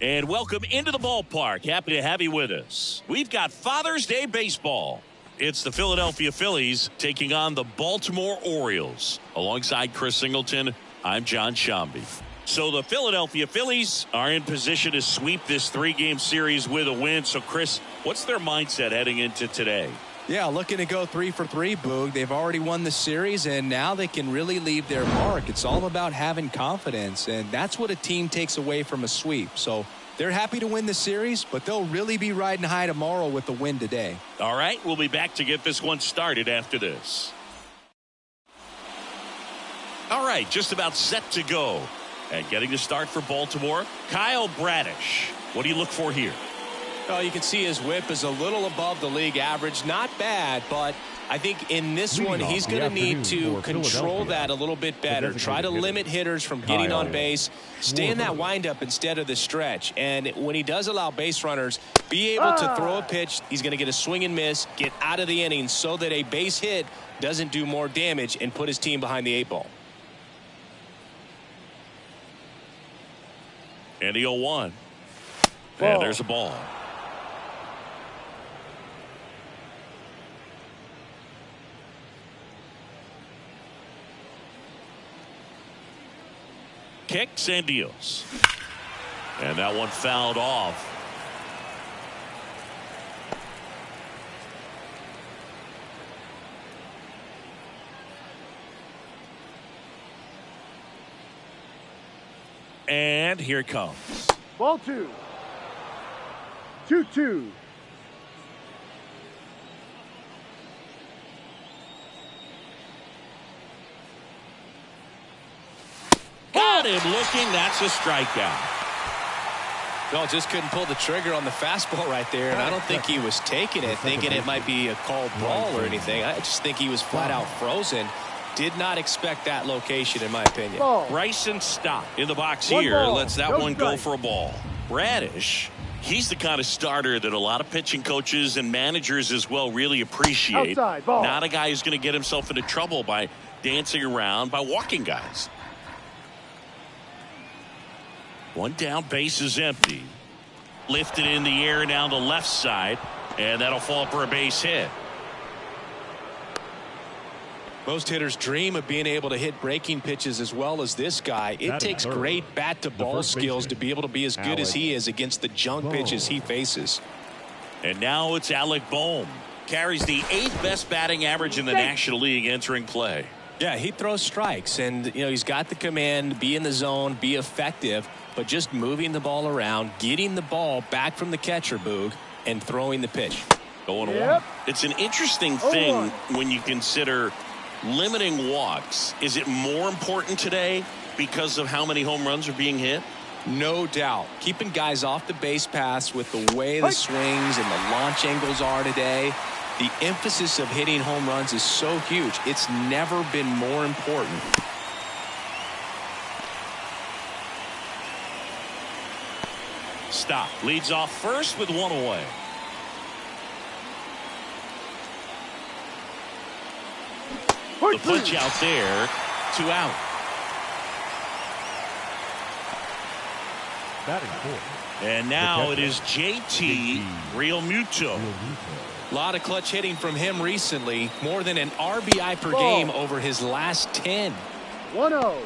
And welcome into the ballpark. Happy to have you with us. We've got Father's Day baseball. It's the Philadelphia Phillies taking on the Baltimore Orioles. Alongside Chris Singleton, I'm John Shambi. So the Philadelphia Phillies are in position to sweep this three-game series with a win. So, Chris, what's their mindset heading into today? Yeah, looking to go 3 for 3, Boog. They've already won the series, and now they can really leave their mark. It's all about having confidence, and that's what a team takes away from a sweep. So they're happy to win the series, but they'll really be riding high tomorrow with the win today. All right, we'll be back to get this one started after this. All right, just about set to go. And getting to start for Baltimore, Kyle Bradish. What do you look for here? Well, you can see his whip is a little above the league average. Not bad, but I think in this one, he's going to need to control that a little bit better. Try to limit hitters from getting on base. Stay in that windup instead of the stretch. And when he does allow base runners, be able to throw a pitch. He's going to get a swing and miss, get out of the inning so that a base hit doesn't do more damage and put his team behind the 8 ball. And the 0-1. And there's a ball. Kicks and deals. And that one fouled off. And here it comes. Ball 2. 2-2. Got him looking. That's a strikeout. Well, just couldn't pull the trigger on the fastball right there, and I don't think he was taking it, thinking it might be a called ball or anything. I just think he was flat out frozen. Did not expect that location, in my opinion. Bryson Stott in the box here lets that one go for a ball. Bradish, he's the kind of starter that a lot of pitching coaches and managers as well really appreciate. Not a guy who's going to get himself into trouble by dancing around, by walking guys. One down, base is empty. Lifted in the air down the left side, and that'll fall for a base hit. Most hitters dream of being able to hit breaking pitches as well as this guy. It takes great bat-to-ball skills to be able to be as good as he is against the junk pitches he faces. And now it's Alec Bohm. Carries the 8th best batting average in the National League entering play. Yeah, he throws strikes, and he's got the command, be in the zone, be effective, but just moving the ball around, getting the ball back from the catcher, Boog, and throwing the pitch. Going one. It's an interesting thing when you consider limiting walks. Is it more important today because of how many home runs are being hit? No doubt. Keeping guys off the base paths with the way the swings and the launch angles are today. The emphasis of hitting home runs is so huge. It's never been more important. Stop. Leads off first with one away. The pitch out there, 2 out. And now it is JT Realmuto. A lot of clutch hitting from him recently. More than an RBI per game over his last 10. 1-0.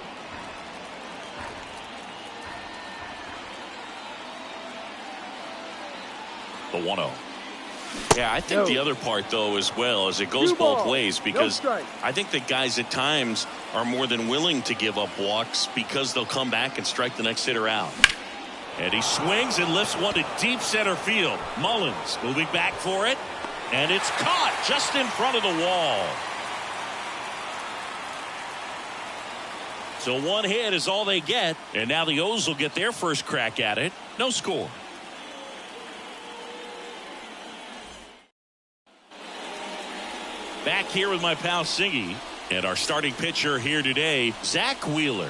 The 1-0. Yeah, I think the other part, though, as well, is it goes both ways, because I think that guys at times are more than willing to give up walks because they'll come back and strike the next hitter out. And he swings and lifts one to deep center field. Mullins moving back for it, and it's caught just in front of the wall. So one hit is all they get, and now the O's will get their first crack at it. No score. Back here with my pal Singy, and our starting pitcher here today, Zach Wheeler.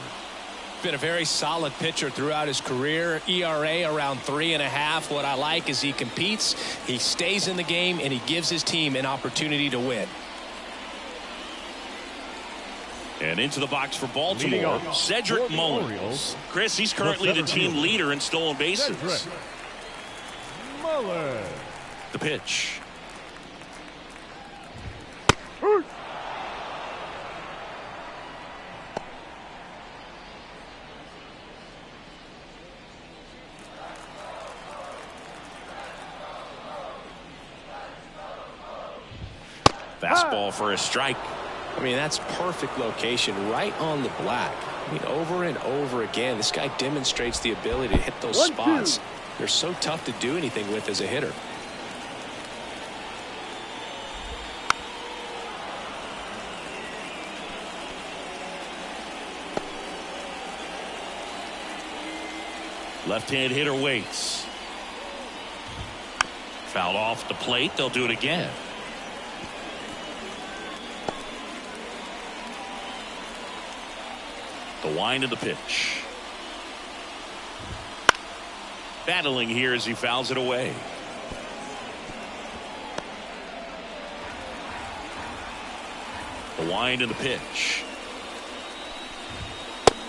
Been a very solid pitcher throughout his career. ERA around 3.5. What I like is he competes, he stays in the game, and he gives his team an opportunity to win. And into the box for Baltimore, Cedric Mullins. Chris, he's currently the team leader in stolen bases. The pitch. Fastball for a strike. I mean, that's perfect location, right on the black. I mean, over and over again, this guy demonstrates the ability to hit those spots. They're so tough to do anything with as a hitter. Left-hand hitter waits. Fouled off the plate. They'll do it again. The wind of the pitch. Battling here as he fouls it away. The wind of the pitch.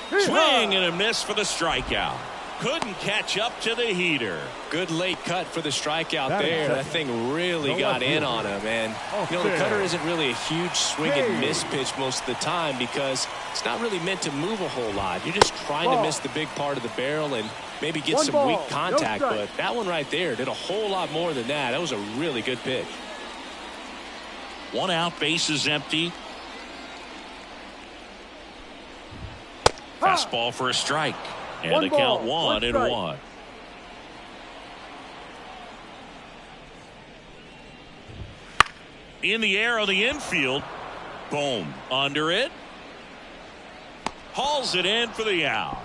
Swing and a miss for the strikeout. Couldn't catch up to the heater. Good late cut for the strikeout there. That thing really got in on him. And, you know, the cutter isn't really a huge swing and miss pitch most of the time because it's not really meant to move a whole lot. You're just trying to miss the big part of the barrel and maybe get some weak contact. But that one right there did a whole lot more than that. That was a really good pitch. 1 out, bases empty. Fastball for a strike. And the count 1-1. In the air on the infield. Boom. Under it. Hauls it in for the out.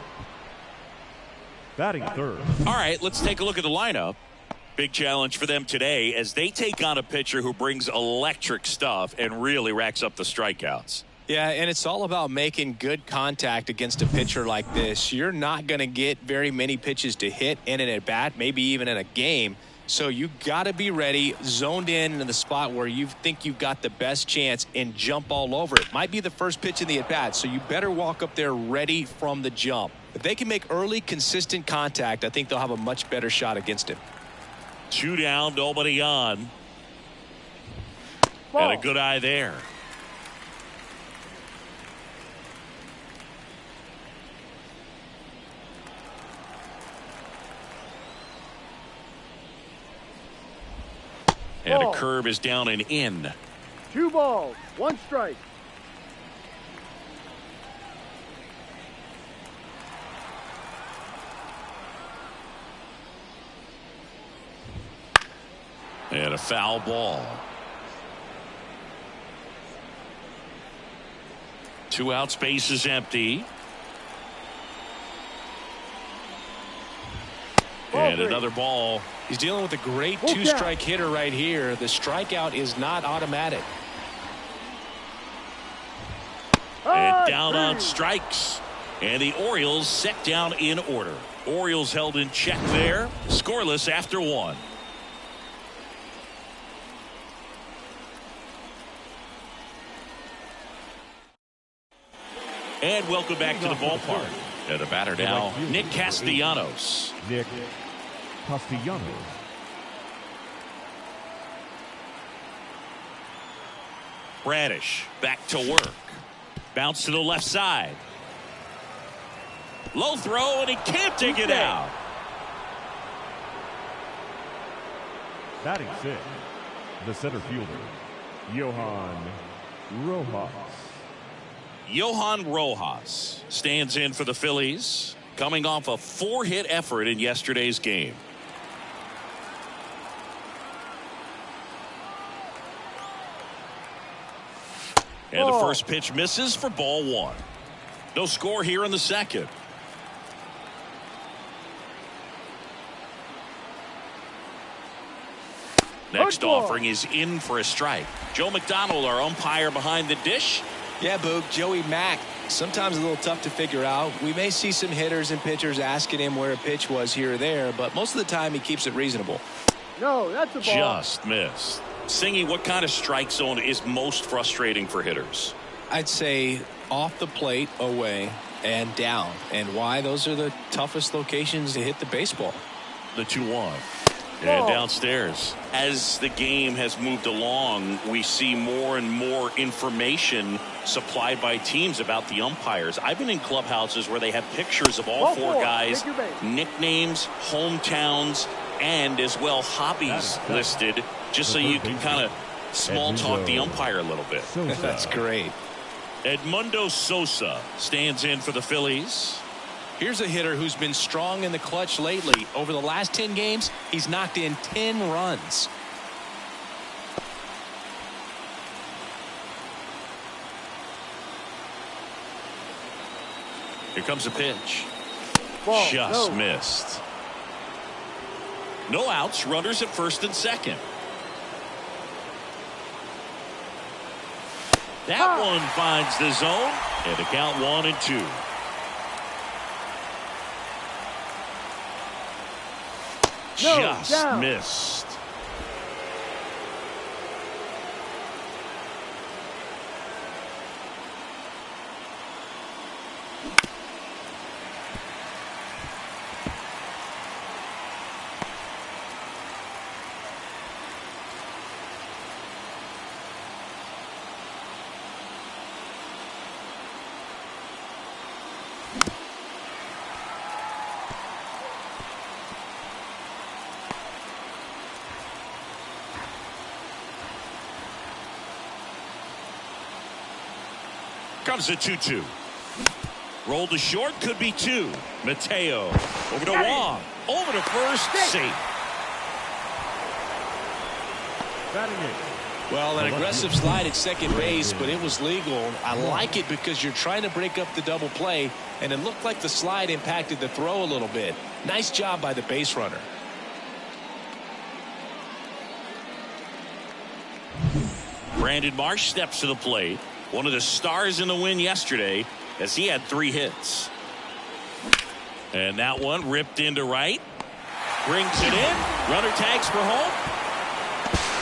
Batting third. All right, let's take a look at the lineup. Big challenge for them today as they take on a pitcher who brings electric stuff and really racks up the strikeouts. Yeah, and it's all about making good contact against a pitcher like this. You're not going to get very many pitches to hit in an at-bat, maybe even in a game. So you got to be ready, zoned in the spot where you think you've got the best chance and jump all over it. Might be the first pitch in the at-bat, so you better walk up there ready from the jump. If they can make early, consistent contact, I think they'll have a much better shot against him. 2 down, nobody on. And a good eye there. And a curve is down and in. 2 balls, 1 strike. And a foul ball. 2 out, space is empty. And another ball. He's dealing with a great 2-strike hitter right here. The strikeout is not automatic. And down on strikes. And the Orioles set down in order. Orioles held in check there. Scoreless after 1. And welcome back to the ballpark. And the batter now, Nick Castellanos. Nick Castellanos. Bradish back to work. Bounce to the left side. Low throw, and he can't dig it out. Batting 6, the center fielder, Johan Rojas. Johan Rojas stands in for the Phillies, coming off a 4-hit effort in yesterday's game. And the first pitch misses for ball 1. No score here in the second. Next offering is in for a strike. Joe McDonald, our umpire behind the dish. Yeah, Boog, Joey Mack, sometimes a little tough to figure out. We may see some hitters and pitchers asking him where a pitch was here or there, but most of the time he keeps it reasonable. No, that's a ball. Just missed. Singy, what kind of strike zone is most frustrating for hitters? I'd say off the plate, away, and down. And why? Those are the toughest locations to hit the baseball. The 2-1. And downstairs. As the game has moved along, we see more and more information supplied by teams about the umpires. I've been in clubhouses where they have pictures of all four guys, nicknames, hometowns, and as well hobbies listed, just so you can kind of small talk the umpire a little bit. That's great. Edmundo Sosa stands in for the Phillies. Here's a hitter who's been strong in the clutch lately. Over the last 10 games, he's knocked in 10 runs. Here comes a pitch. Ball, Just no. missed. No outs, runners at first and second. That one finds the zone, and the count 1-2. Just down. missed. Comes the 2-2. Rolled to short, could be two. Mateo over to Wong, over to first, safe. Well, an aggressive slide at second base, but it was legal. I like it because you're trying to break up the double play, and it looked like the slide impacted the throw a little bit. Nice job by the base runner. Brandon Marsh steps to the plate. One of the stars in the win yesterday, as he had 3 hits. And that one ripped into right. Brings it in. Runner tags for home.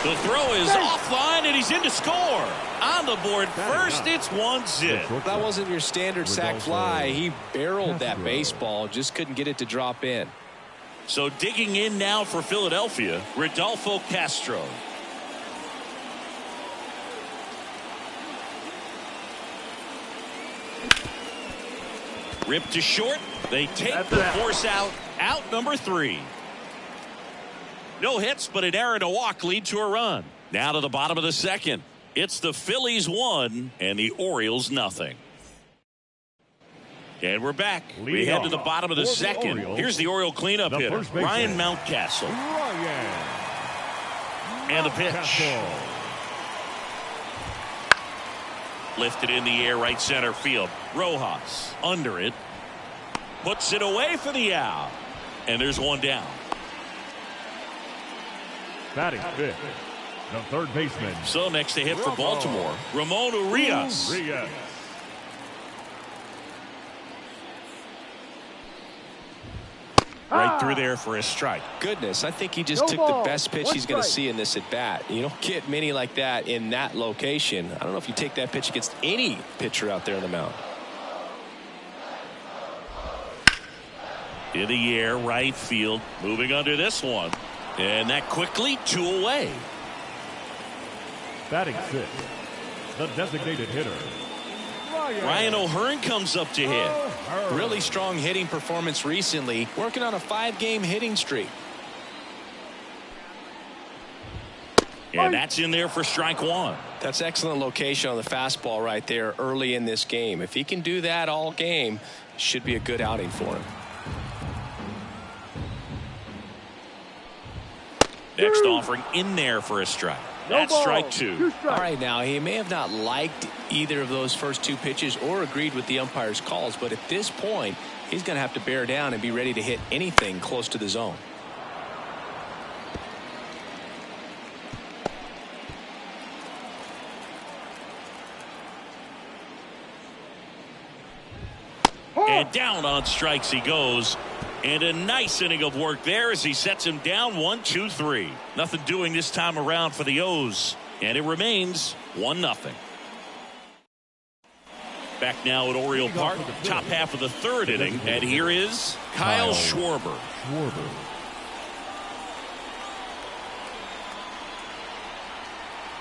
The throw is offline, and he's in to score. On the board first, it's 1-zip. That wasn't your standard sac fly. He barreled that baseball, just couldn't get it to drop in. So digging in now for Philadelphia, Rodolfo Castro. Ripped to short. They take the force out. Out number 3. No hits, but an error to walk lead to a run. Now to the bottom of the second. It's the Phillies 1 and the Orioles nothing. And we're back. We head to the bottom of the second. Here's the Oriole cleanup hitter, Ryan Mountcastle. And the pitch. Lifted in the air, right center field. Rojas under it. Puts it away for the out. And there's one down. Batting fifth, the third baseman. So next to hit for Baltimore, Ramon Urias. Right through there for a strike. Goodness, I think he just took the best pitch he's going to see in this at bat. You don't get many like that in that location. I don't know if you take that pitch against any pitcher out there on the mound. In the air, right field, moving under this one. And that quickly, 2 away. Batting sixth, the designated hitter, Ryan O'Hearn comes up to hit. Really strong hitting performance recently, working on a 5-game hitting streak. And that's in there for strike 1. That's excellent location on the fastball right there early in this game. If he can do that all game, it should be a good outing for him. Next offering in there for a strike. That's strike 2. All right, now he may have not liked either of those first 2 pitches or agreed with the umpire's calls, but at this point he's going to have to bear down and be ready to hit anything close to the zone. And down on strikes he goes. And a nice inning of work there as he sets him down 1-2-3. Nothing doing this time around for the O's. And it remains 1-0. Back now at Oriole Park, top half of the third inning, and here is Kyle Schwarber.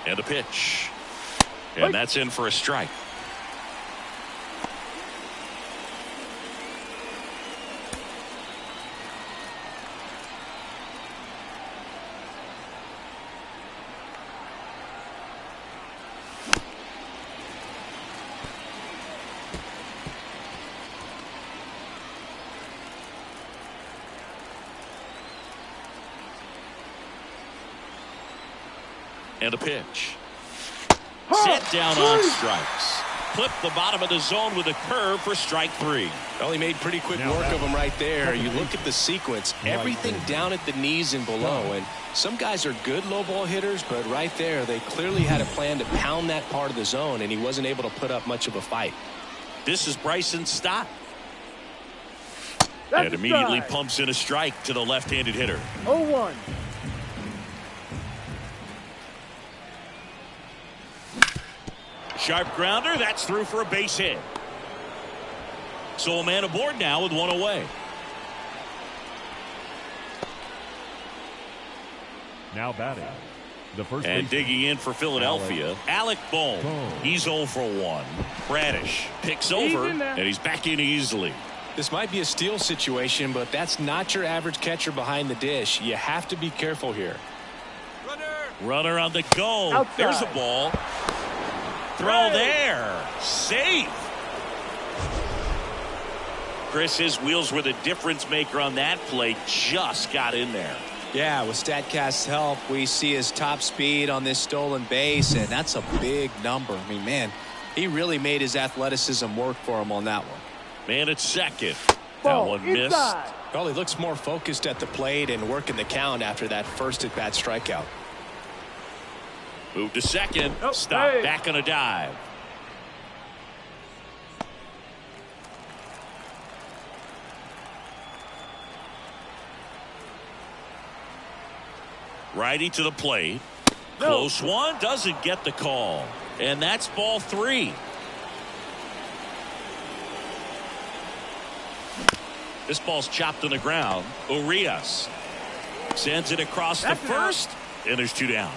And a pitch. And that's in for a strike. And a pitch. Set down on strikes. Clip the bottom of the zone with a curve for strike 3. Well, he made pretty quick work of him right there. You look at the sequence, everything down at the knees and below. And some guys are good low ball hitters, but right there, they clearly had a plan to pound that part of the zone, and he wasn't able to put up much of a fight. This is Bryson Stott. And immediately pumps in a strike to the left-handed hitter. 0-1. Sharp grounder, that's through for a base hit. So a man aboard now with one away. Now batting, the first and baseman, digging in for Philadelphia, Alec Bohm. He's 0 for 1. Bradish picks over, and he's back in easily. This might be a steal situation, but that's not your average catcher behind the dish. You have to be careful here. Runner on the go. Outside. There's a ball. Throw there. Safe. Chris, his wheels were the difference maker on that play. Just got in there. Yeah, with StatCast's help, we see his top speed on this stolen base, and that's a big number. I mean, man, he really made his athleticism work for him on that one. Man at second. Ball That one missed. inside. Well, he looks more focused at the plate and working the count after that first at-bat strikeout. Move to second. Oh, Stop. hey. Back on a dive. Righty to the plate. No. Close one. Doesn't get the call. And that's ball 3. This ball's chopped on the ground. Urias sends it across the first. And there's 2 down.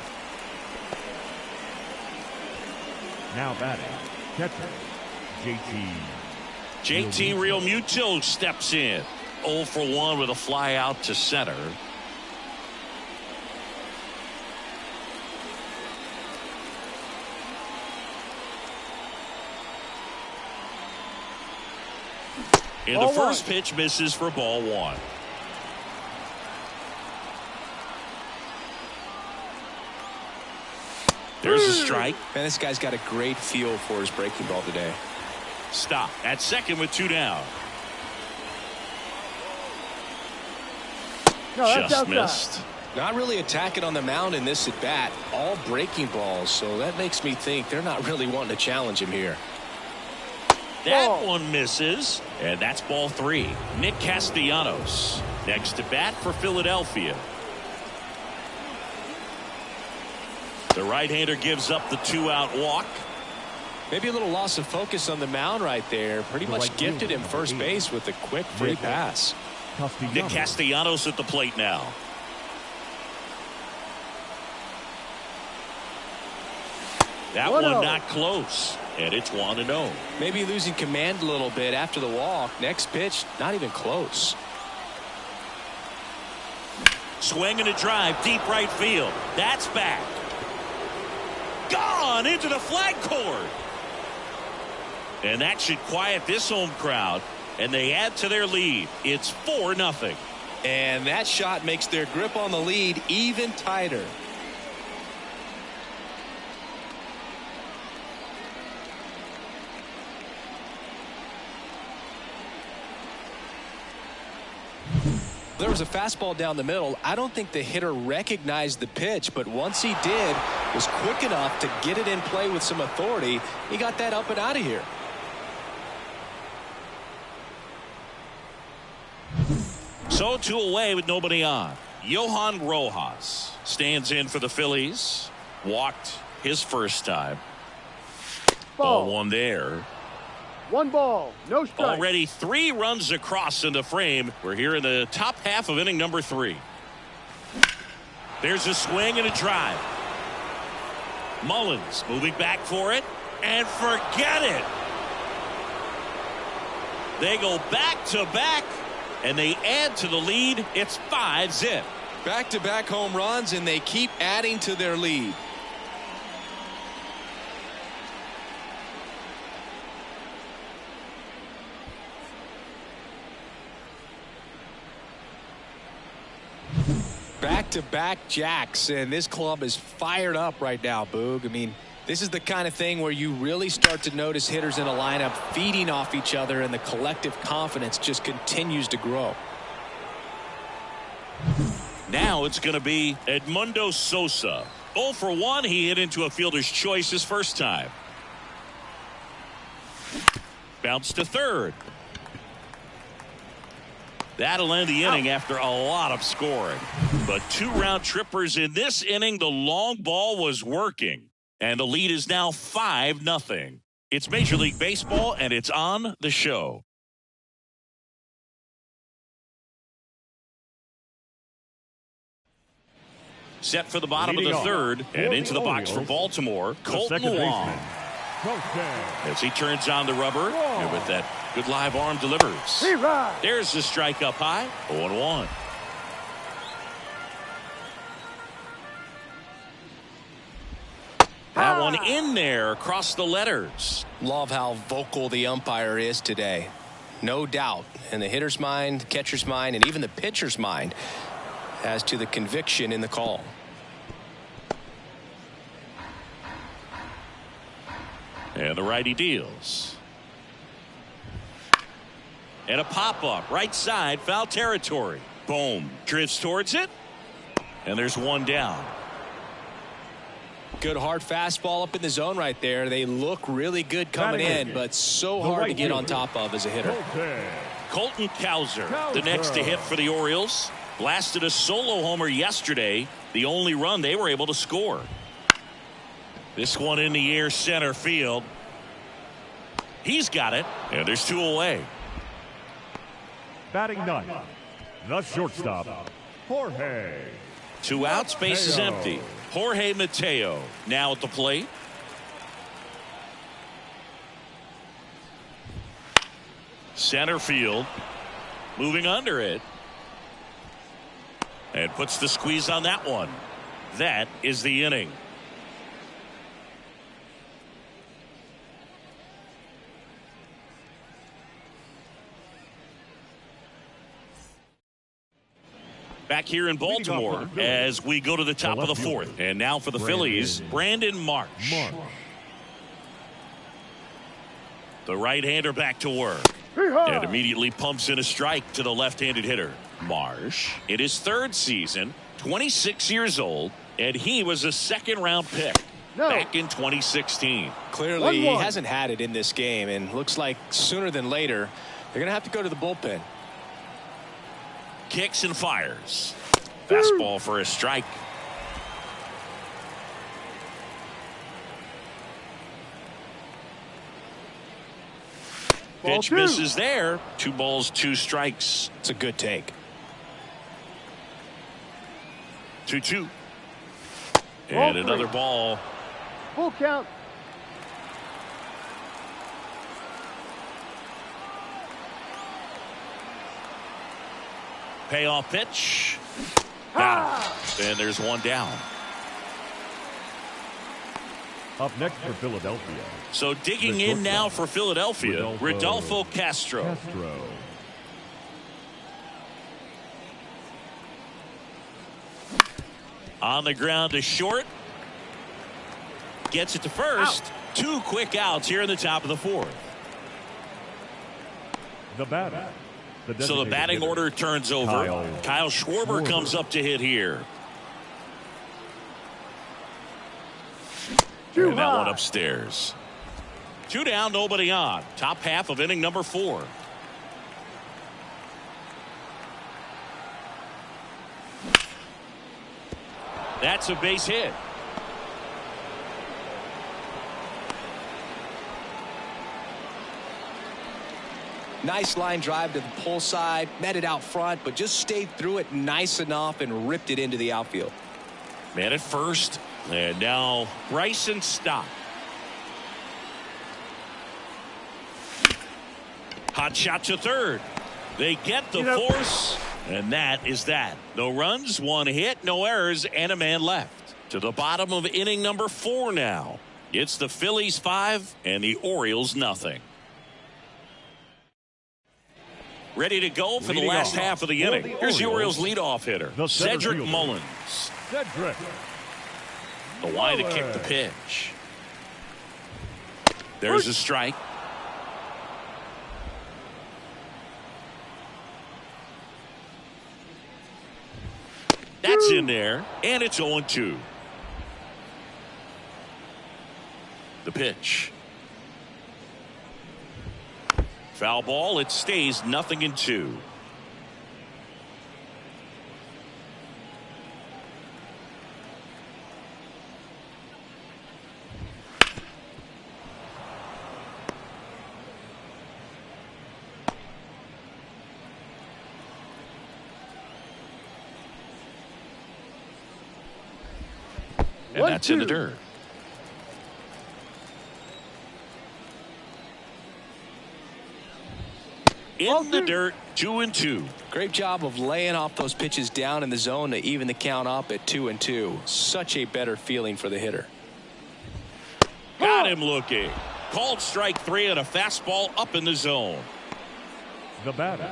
now batting, catcher, JT Realmuto steps in. 0 for 1 with a fly out to center. And the first pitch misses for ball 1. There's a strike. Man, this guy's got a great feel for his breaking ball today. Stop at second with 2 down. No, that's Just outside. missed. Not really attacking on the mound in this at bat. All breaking balls, so that makes me think they're not really wanting to challenge him here. That one misses, and that's ball 3. Nick Castellanos next to bat for Philadelphia. The right-hander gives up the 2-out walk. Maybe a little loss of focus on the mound right there. Pretty much gifted him first base with a quick free pass. Nick Castellanos at the plate now. That one not close, and it's 1-0. Maybe losing command a little bit after the walk. Next pitch, not even close. Swing and a drive, deep right field. That's back. Gone into the flag cord. And that should quiet this home crowd. And they add to their lead. It's 4-0. And that shot makes their grip on the lead even tighter. There was a fastball down the middle. I don't think the hitter recognized the pitch, but once he did, was quick enough to get it in play with some authority. He got that up and out of here. So 2 away with nobody on. Johan Rojas stands in for the Phillies. Walked his first time. Ball 1 there. 1 ball, no strike. Already 3 runs across in the frame. We're here in the top half of inning number 3. There's a swing and a drive. Mullins moving back for it, and forget it. They go back to back, and they add to the lead. It's 5-zip. Back-to-back home runs, and they keep adding to their lead. Back-to-back jacks, and this club is fired up right now, Boog. I mean, this is the kind of thing where you really start to notice hitters in a lineup feeding off each other, and the collective confidence just continues to grow. Now it's going to be Edmundo Sosa. 0 for 1. He hit into a fielder's choice his first time. Bounce to third. That'll end the inning after a lot of scoring. But 2 round trippers in this inning. The long ball was working. And the lead is now 5-0. It's Major League Baseball, and it's on the show. Set for the bottom of the third, and into the box for Baltimore, Colton Wong. As he turns on the rubber, and with that good live arm delivers. There's the strike up high, 0-1. That one in there across the letters. Love how vocal the umpire is today. No doubt in the hitter's mind, catcher's mind, and even the pitcher's mind as to the conviction in the call. And the righty deals. And a pop-up right side, foul territory. Boom. Drifts towards it. And there's one down. Good hard fastball up in the zone right there. They look really good coming in, but so hard to get on top of as a hitter. Colton Cowser, the next to hit for the Orioles. Blasted a solo homer yesterday. The only run they were able to score. This one in the air center field. He's got it. And there's 2 away. Batting ninth, the shortstop, Jorge. 2 outs, base is empty. Jorge Mateo now at the plate. Center field. Moving under it. And puts the squeeze on that one. That is the inning. Back here in Baltimore as we go to the top of the 4th. And now for the Phillies, Brandon Marsh. The right-hander back to work. And immediately pumps in a strike to the left-handed hitter. Marsh in his 3rd season, 26 years old, and he was a 2nd-round pick back in 2016. Clearly, he hasn't had it in this game, and looks like sooner than later, they're going to have to go to the bullpen. Kicks and fires. Fastball for a strike. Pitch misses there. 2 balls, 2 strikes. It's a good take. 2-2. And another ball. Full count. Payoff pitch. Down. And there's one down. Up next for Philadelphia. So digging in now for Philadelphia, Rodolfo Castro. On the ground to short. Gets it to first. Out. 2 quick outs here in the top of the 4th. The batter. So the batting order turns over. Kyle Schwarber comes up to hit here. And that one upstairs. 2 down, nobody on. Top half of inning number 4. That's a base hit. Nice line drive to the pull side, met it out front, but just stayed through it nice enough and ripped it into the outfield. Man at first, and now Bryson Stott. Hot shot to third. They get the force, and that is that. No runs, one hit, no errors, and a man left. To the bottom of inning number 4 now. It's the Phillies 5 and the Orioles nothing. Ready to go for the last half of the inning. Here's the Orioles leadoff hitter, Cedric Mullins. Cedric. The line to kick the pitch. There's a strike. That's in there, and it's 0-2. The pitch. Foul ball. It stays 0-2. And that's in the dirt. In the dirt, 2-2. Great job of laying off those pitches down in the zone to even the count up at 2-2. Such a better feeling for the hitter. Got him looking. Called strike 3 on a fastball up in the zone. The batter.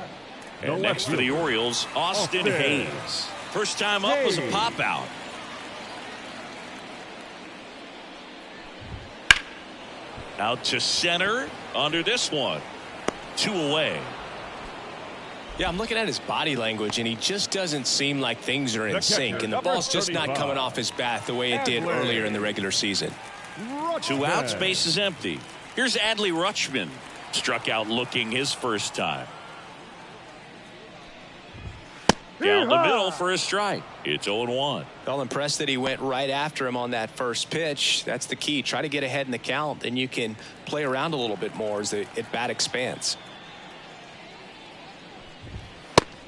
And next for the Orioles, Austin Hayes. First time up was a pop out. Out to center under this one. 2 away. Yeah, I'm looking at his body language, and he just doesn't seem like things are in sync, and the ball's just not coming off his bat the way it did earlier in the regular season. 2 outs, base is empty. Here's Adley Rutschman. Struck out looking his first time. Down the middle for a strike. It's 0-1. Well, impressed that he went right after him on that first pitch. That's the key. Try to get ahead in the count, then you can play around a little bit more as the at-bat expands.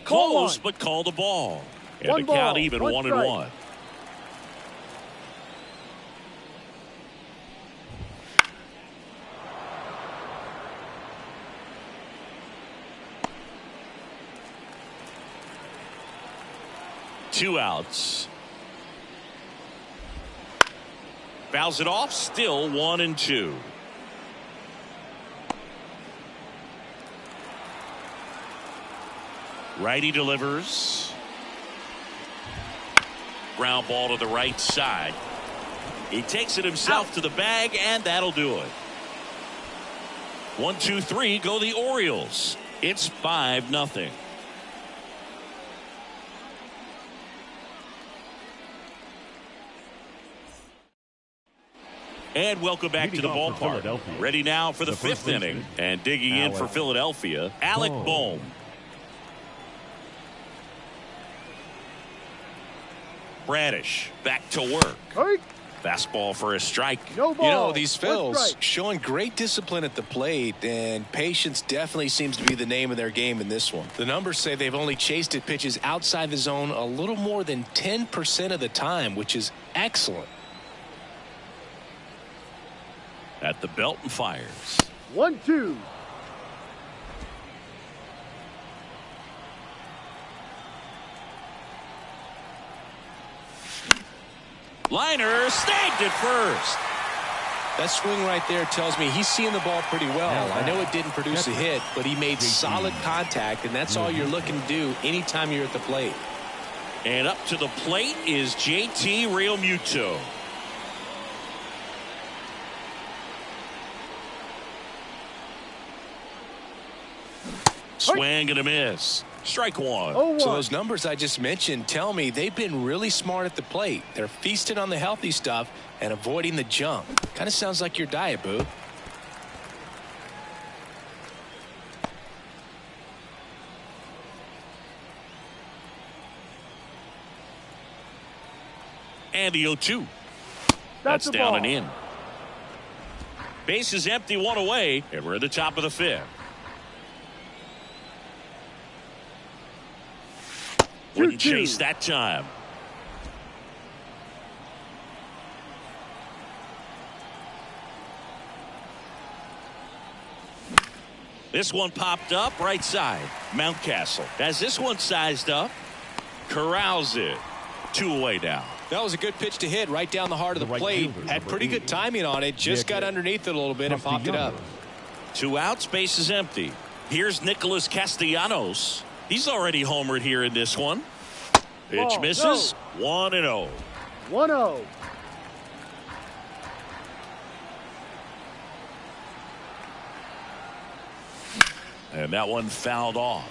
Close, but call the ball. And the count even 1-1. Two outs. Fouls it off. Still 1-2. Righty delivers. Ground ball to the right side. He takes it himself to the bag, and that'll do it. 1, 2, 3 go the Orioles. It's 5-0. And welcome back to the ballpark. Ready now for the 5th inning. And digging in for Philadelphia, Alec Bohm. Bradish back to work. Fastball for a strike. No ball. You know, these Phils showing great discipline at the plate, and patience definitely seems to be the name of their game in this one. The numbers say they've only chased at pitches outside the zone a little more than 10% of the time, which is excellent. At the belt and fires. 1-2. Liner snagged at first. That swing right there tells me he's seeing the ball pretty well. I know it didn't produce a hit, but he made solid contact, and that's all you're looking to do anytime you're at the plate. And up to the plate is JT Realmuto. Swing and a miss. Strike 1. So those numbers I just mentioned tell me they've been really smart at the plate. They're feasting on the healthy stuff and avoiding the junk. Kind of sounds like your diet, Boo. And the 0-2. That's down and in. Base is empty, 1 away, and we're at the top of the 5th. Wouldn't chase that time. This one popped up right side. Mountcastle has this one sized up. Corrals it. 2 away now. That was a good pitch to hit right down the heart of the plate. Had pretty good timing on it. Just got underneath it a little bit and popped it up. 2 outs. Base is empty. Here's Nicholas Castellanos. He's already homered here in this one. Pitch misses. 1-0. 1-0. And that one fouled off.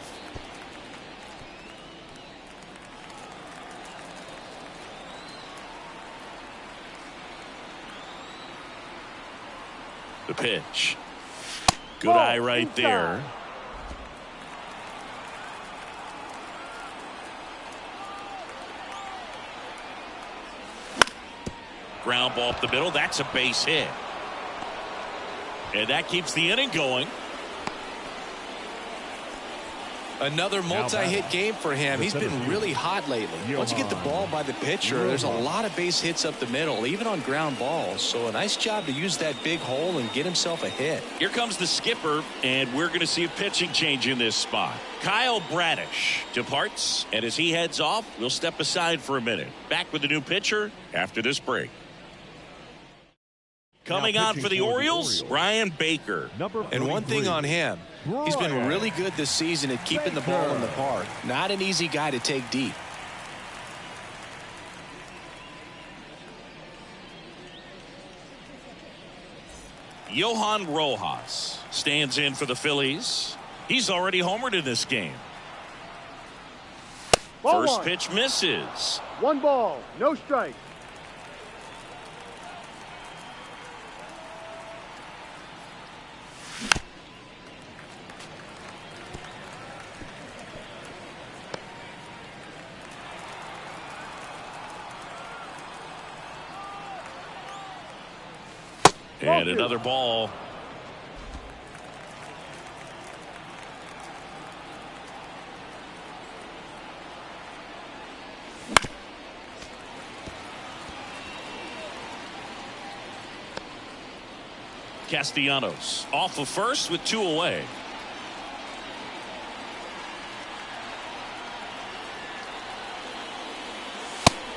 The pitch. Good eye right there. Ground ball up the middle. That's a base hit. And that keeps the inning going. Another multi-hit game for him. He's been really hot lately. Once you get the ball by the pitcher, there's a lot of base hits up the middle, even on ground balls. So a nice job to use that big hole and get himself a hit. Here comes the skipper, and we're going to see a pitching change in this spot. Kyle Bradish departs, and as he heads off, we'll step aside for a minute. Back with the new pitcher after this break. Coming on for the Orioles, Ryan Baker. And one thing on him, he's been really good this season at keeping the ball in the park. Not an easy guy to take deep. Johan Rojas stands in for the Phillies. He's already homered in this game. First pitch misses. 1 ball, no strike. And another ball. Castellanos off of first with 2 away.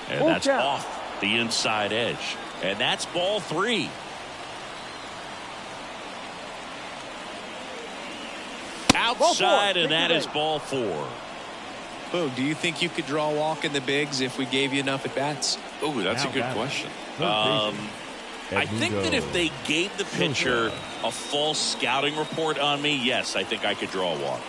And that's off the inside edge. And that's ball 3. Outside, and that is ball 4. Boog, do you think you could draw a walk in the bigs if we gave you enough at bats? Oh, that's a good question. I think that if they gave the pitcher a false scouting report on me, yes, I think I could draw a walk.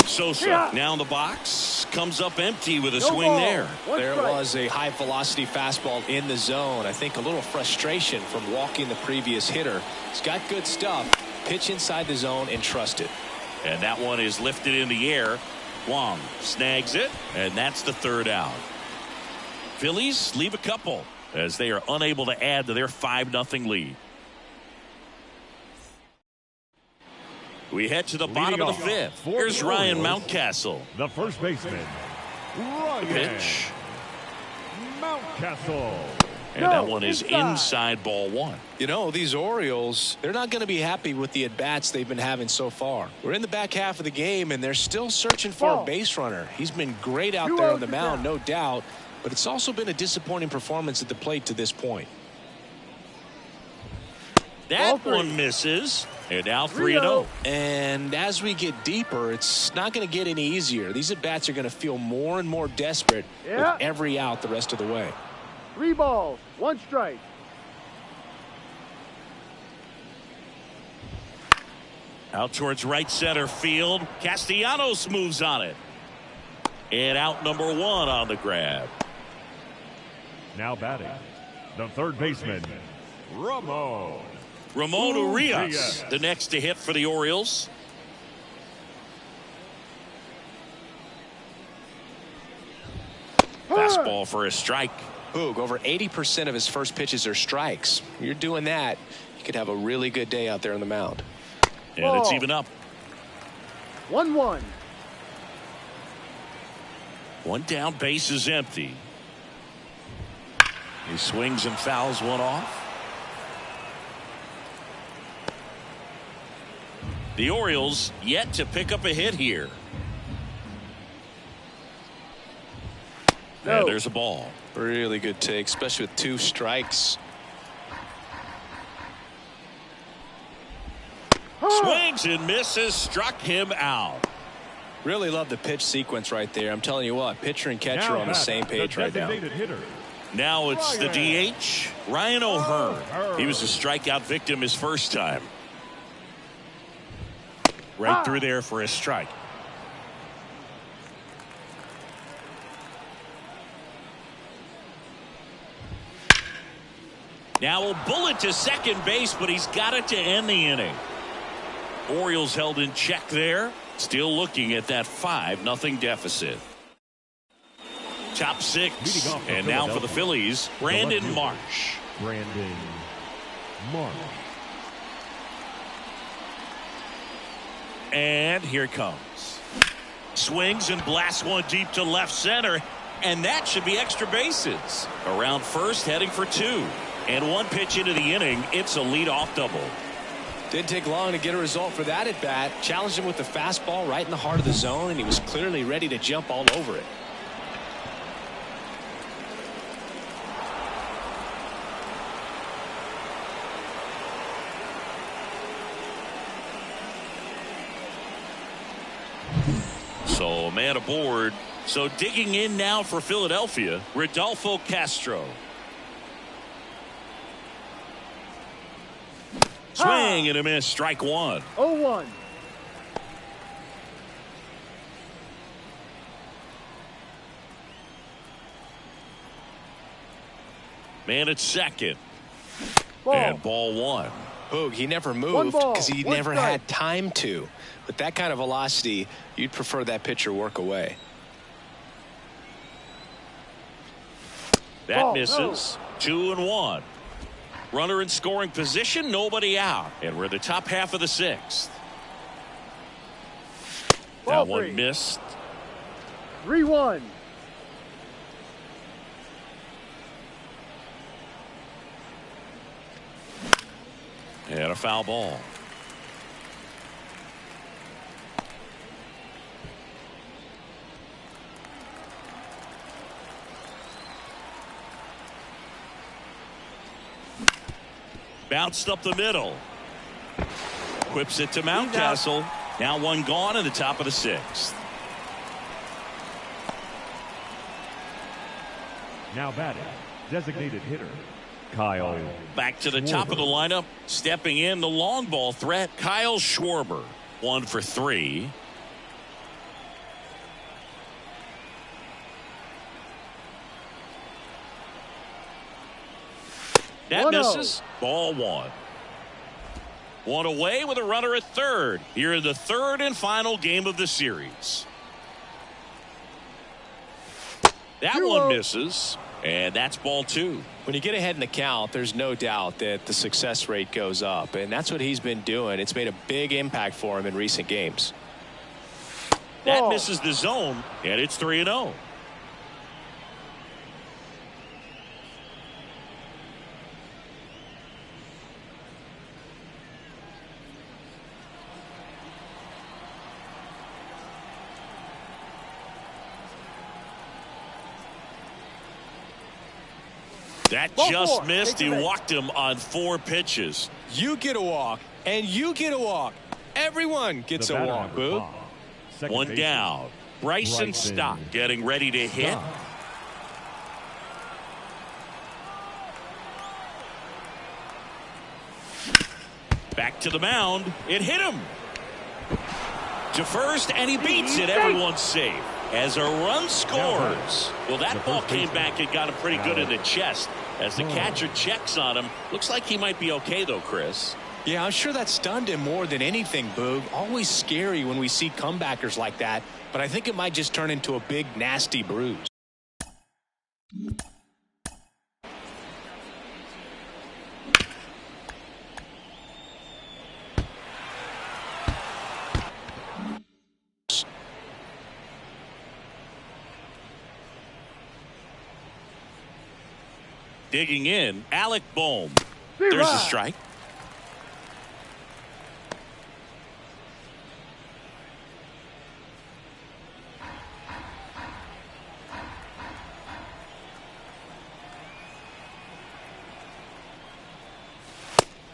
Sosa now in the box, comes up empty with a swing there. There was a high velocity fastball in the zone. I think a little frustration from walking the previous hitter. He's got good stuff. Pitch inside the zone and trust it. And that one is lifted in the air. Wong snags it, and that's the 3rd out. Phillies leave a couple as they are unable to add to their 5-0 lead. We head to the bottom of the 5th. Here's Ryan Mountcastle. The first baseman, Ryan Pitch. Mountcastle. And that one is inside ball 1. You know, these Orioles, they're not going to be happy with the at-bats they've been having so far. We're in the back half of the game, and they're still searching for a base runner. He's been great out there on the mound, no doubt, but it's also been a disappointing performance at the plate to this point. That one misses, and now 3-0. And as we get deeper, it's not going to get any easier. These at-bats are going to feel more and more desperate with every out the rest of the way. 3 balls, 1 strike. Out towards right center field. Castellanos moves on it. And out number 1 on the grab. Now batting, the third baseman, Ramon Urias, the next to hit for the Orioles. Fastball for a strike. Boog, over 80% of his first pitches are strikes. You're doing that, you could have a really good day out there on the mound. And it's even up. 1-1. One down, base is empty. He swings and fouls one off. The Orioles yet to pick up a hit here. No. And there's a ball. Really good take, especially with 2 strikes. Swings and misses, struck him out. Really love the pitch sequence right there. I'm telling you what, pitcher and catcher are on the same page right now. Hitter. Now it's the DH, Ryan O'Hearn. He was a strikeout victim his first time. Right through there for a strike. Now a bullet to second base, but he's got it to end the inning. Orioles held in check there. Still looking at that 5-0 deficit. Top 6. And now for the Phillies, Brandon Marsh. Brandon Marsh. And here it comes. Swings and blasts one deep to left center. And that should be extra bases. Around first, heading for 2. And 1 pitch into the inning, it's a leadoff double. Didn't take long to get a result for that at bat. Challenged him with the fastball right in the heart of the zone, and he was clearly ready to jump all over it. So a man aboard. So digging in now for Philadelphia, Rodolfo Castro. Swing and a miss, strike 1. 0-1. Man at second. Ball. And ball 1. Boog, he never moved ball, because he 1 never strike. had time to. With that kind of velocity, you'd prefer that pitcher work away. That Ball, misses. 2-1. Runner in scoring position, nobody out. And we're in the top half of the 6th. Ball That one 3. missed. 3-1. And a foul ball. Bounced up the middle. Whips it to Mountcastle. Now 1 gone in the top of the 6th. Now batting, designated hitter, Kyle. Back to the top of the lineup. Stepping in, the long ball threat, Kyle Schwarber. 1 for 3. That 1-0. misses. Ball 1. 1 away with a runner at third. Here in the 3rd and final game of the series. That 2-0. one misses. And that's ball 2. When you get ahead in the count, there's no doubt that the success rate goes up, and that's what he's been doing. It's made a big impact for him in recent games. That Ball. misses the zone, and it's 3-0. That Ball just 4. missed. Take He the base. walked him on 4 pitches. You get a walk, and you get a walk. Everyone gets The a batter, walk, number Boog. 5, second 1 baseman, down. Bryson Stott getting ready to hit. Stott. Back to the mound. It hit him. To first, and he beats it. Everyone's safe. As a run scores. Well, that ball came back and got him pretty good in the chest. As the catcher checks on him. Looks like he might be okay, though, Chris. Yeah, I'm sure that stunned him more than anything, Boog. Always scary when we see comebackers like that, but I think it might just turn into a big, nasty bruise. Digging in, Alec Bohm. There's a strike.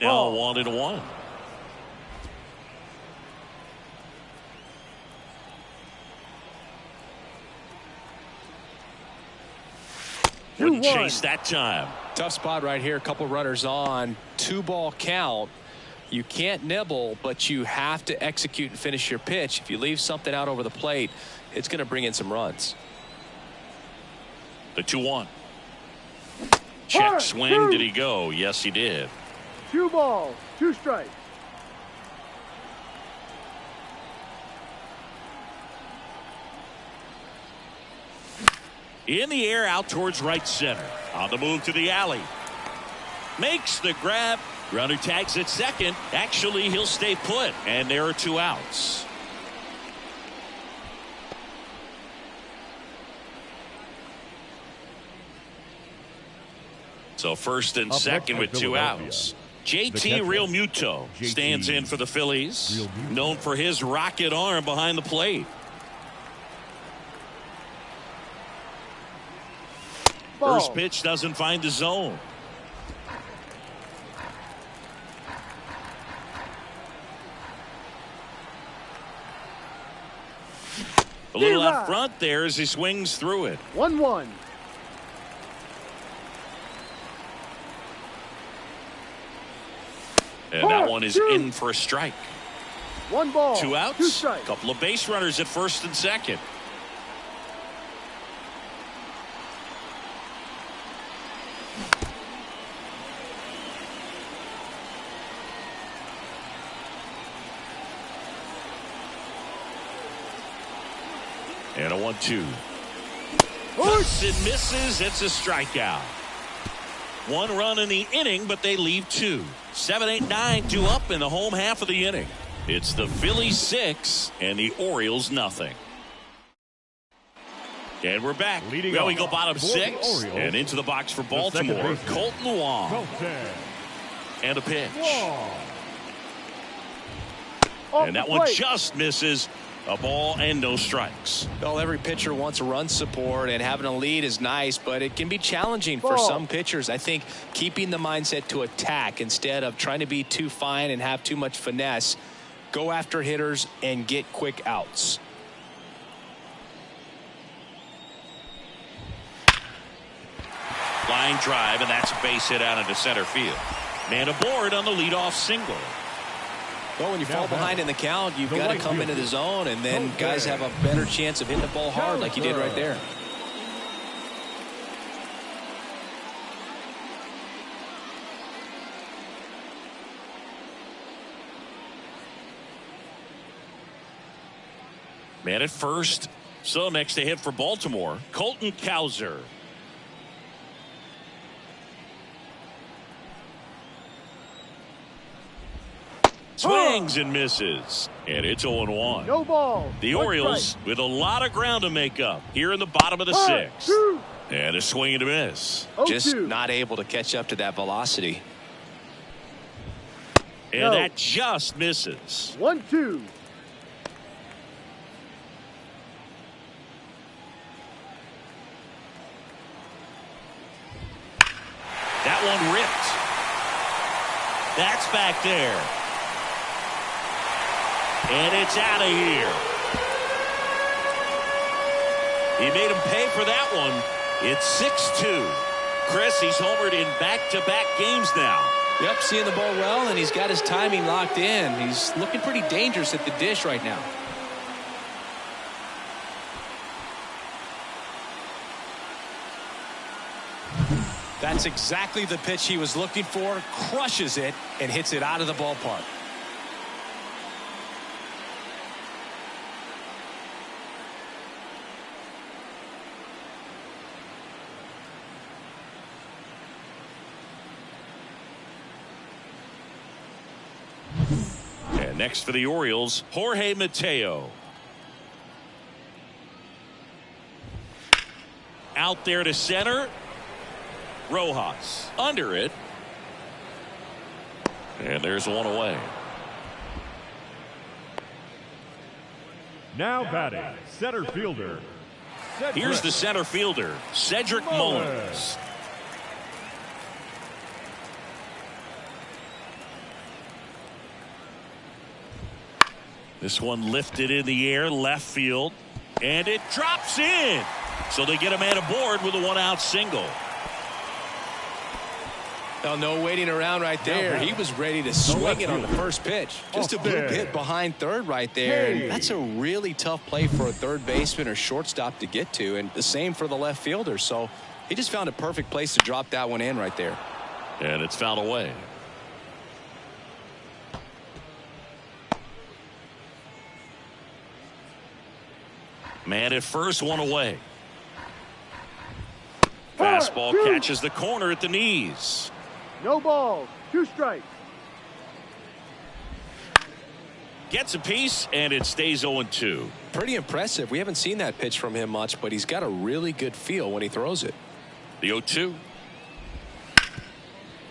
Now 1-1. Wouldn't chase that time. Tough spot right here. A couple runners on. 2-ball count. You can't nibble, but you have to execute and finish your pitch. If you leave something out over the plate, it's going to bring in some runs. The 2-1. Check swing. Did he go? Yes, he did. 2 balls, 2 strikes. In the air, out towards right center. On the move to the alley. Makes the grab. Runner tags at second. Actually, he'll stay put. And there are 2 outs. So first and second with 2 outs. JT Realmuto stands in for the Phillies. Known for his rocket arm behind the plate. First pitch doesn't find the zone. A little out front there as he swings through it. 1-1. And that one is in for a strike. 1 ball, 2 outs. 2 strikes. Couple of base runners at first and second. And a 1-2. Hits and misses. It's a strikeout. 1 run in the inning, but they leave 2. 7, 8, 9, 2 up in the home half of the inning. It's the Phillies 6 and the Orioles nothing. And we're back. Well, we go bottom 6 and into the box for Baltimore. Colton Wong. And a pitch. And that one just misses. A ball and no strikes. Well, every pitcher wants a run support, and having a lead is nice, but it can be challenging for some pitchers. I think keeping the mindset to attack instead of trying to be too fine and have too much finesse. Go after hitters and get quick outs. Line drive, and that's a base hit out into center field. Man aboard on the leadoff single. Well, when you fall behind in the count, you've got to come into the zone, and then guys have a better chance of hitting the ball hard like you did right there. Man at first. So next to hit for Baltimore, Colton Cowser. Swings and misses. And it's 0-1. No ball. The Orioles with a lot of ground to make up here in the bottom of the 6th. And a swing and a miss. Just not able to catch up to that velocity. And that just misses. 1-2. That one ripped. That's back there. And it's out of here. He made him pay for that one. It's 6-2. Chris, he's homered in back-to-back games now. Yep, seeing the ball well, and he's got his timing locked in. He's looking pretty dangerous at the dish right now. That's exactly the pitch he was looking for. Crushes it and hits it out of the ballpark. And next for the Orioles, Jorge Mateo. Out there to center. Rojas under it. And there's one away. Now batting, center fielder. Here's the center fielder, Cedric Mullins. This one lifted in the air, left field, and it drops in. So they get a man aboard with a one-out single. Well, no waiting around right there. He was ready to swing it on the first pitch. Just a blue hit behind third right there. And that's a really tough play for a third baseman or shortstop to get to, and the same for the left fielder. So he just found a perfect place to drop that one in right there. And it's fouled away. Man at first, one away. Fastball catches the corner at the knees. No balls, 2 strikes. Gets a piece, and it stays 0-2. Pretty impressive. We haven't seen that pitch from him much, but he's got a really good feel when he throws it. The 0-2.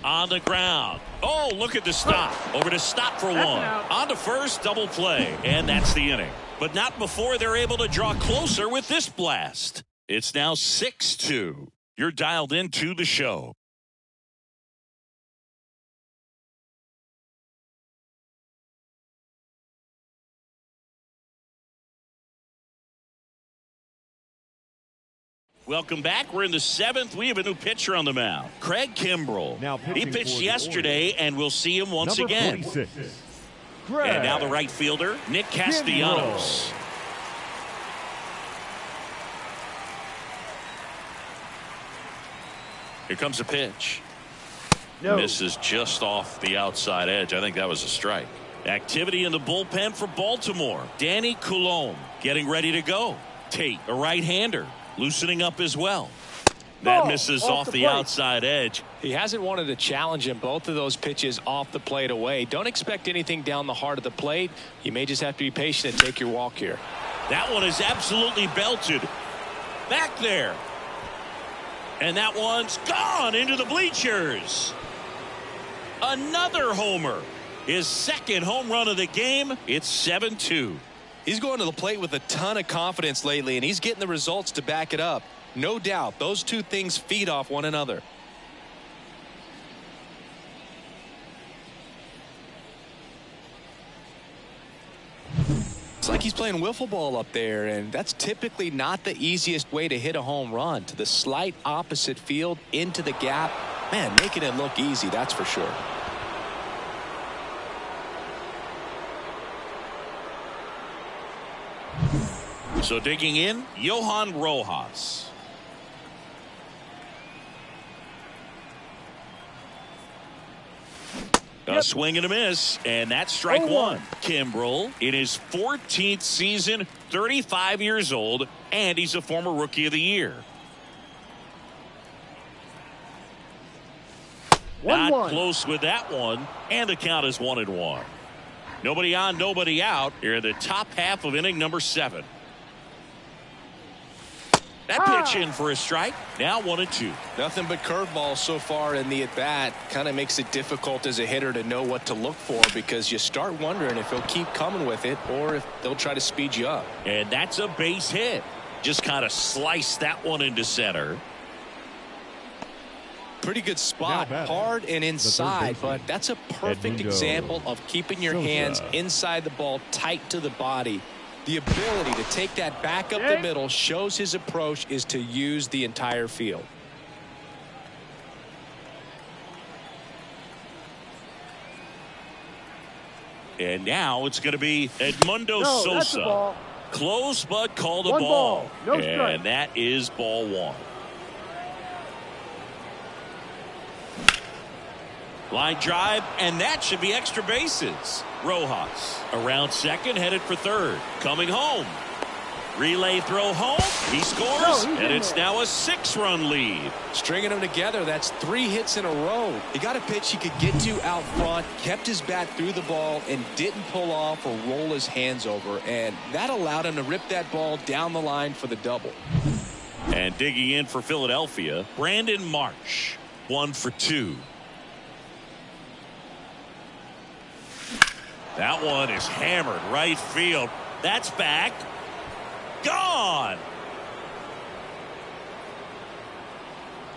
On the ground. Oh, look at the stop. Over to stop for one. On to first, double play. And that's the inning. But not before they're able to draw closer with this blast. It's now 6-2. You're dialed into the show. Welcome back. We're in the 7th. We have a new pitcher on the mound, Craig Kimbrell. Now he pitched yesterday, and we'll see him once Number again. 46. And now the right fielder, Nick Castellanos. Here comes a pitch. No. Misses just off the outside edge. I think that was a strike. Activity in the bullpen for Baltimore. Danny Coulombe getting ready to go. Tate, a right-hander, loosening up as well. That misses off the outside edge. He hasn't wanted to challenge him. Both of those pitches off the plate away. Don't expect anything down the heart of the plate. You may just have to be patient and take your walk here. That one is absolutely belted. Back there. And that one's gone into the bleachers. Another homer. His second home run of the game. It's 7-2. He's going to the plate with a ton of confidence lately, and he's getting the results to back it up. No doubt, those two things feed off one another. It's like he's playing wiffle ball up there, and that's typically not the easiest way to hit a home run. To the slight opposite field, into the gap. Man, making it look easy, that's for sure. So digging in, Johan Rojas. A swing and a miss, and that's strike one. Kimbrell in his 14th season, 35 years old, and he's a former Rookie of the Year. Not close with that one, and the count is 1-1. Nobody on, nobody out here in the top half of inning number 7. That pitch in for a strike. Now 1-2. Nothing but curveballs so far in the at-bat. Kind of makes it difficult as a hitter to know what to look for, because you start wondering if he'll keep coming with it or if they'll try to speed you up. And that's a base hit. Just kind of sliced that one into center. Pretty good spot, hard and inside, but that's a perfect example of keeping your hands inside the ball, tight to the body. The ability to take that back up the middle shows his approach is to use the entire field. And now it's going to be Edmundo Sosa. Close, but called a ball. And that is ball 1. Line drive, and that should be extra bases. Rojas around second, headed for third. Coming home. Relay throw home. He scores, and it's now a 6-run lead. Stringing them together, that's 3 hits in a row. He got a pitch he could get to out front, kept his bat through the ball, and didn't pull off or roll his hands over. And that allowed him to rip that ball down the line for the double. And digging in for Philadelphia, Brandon Marsh. 1 for 2. That one is hammered right field. That's back. Gone.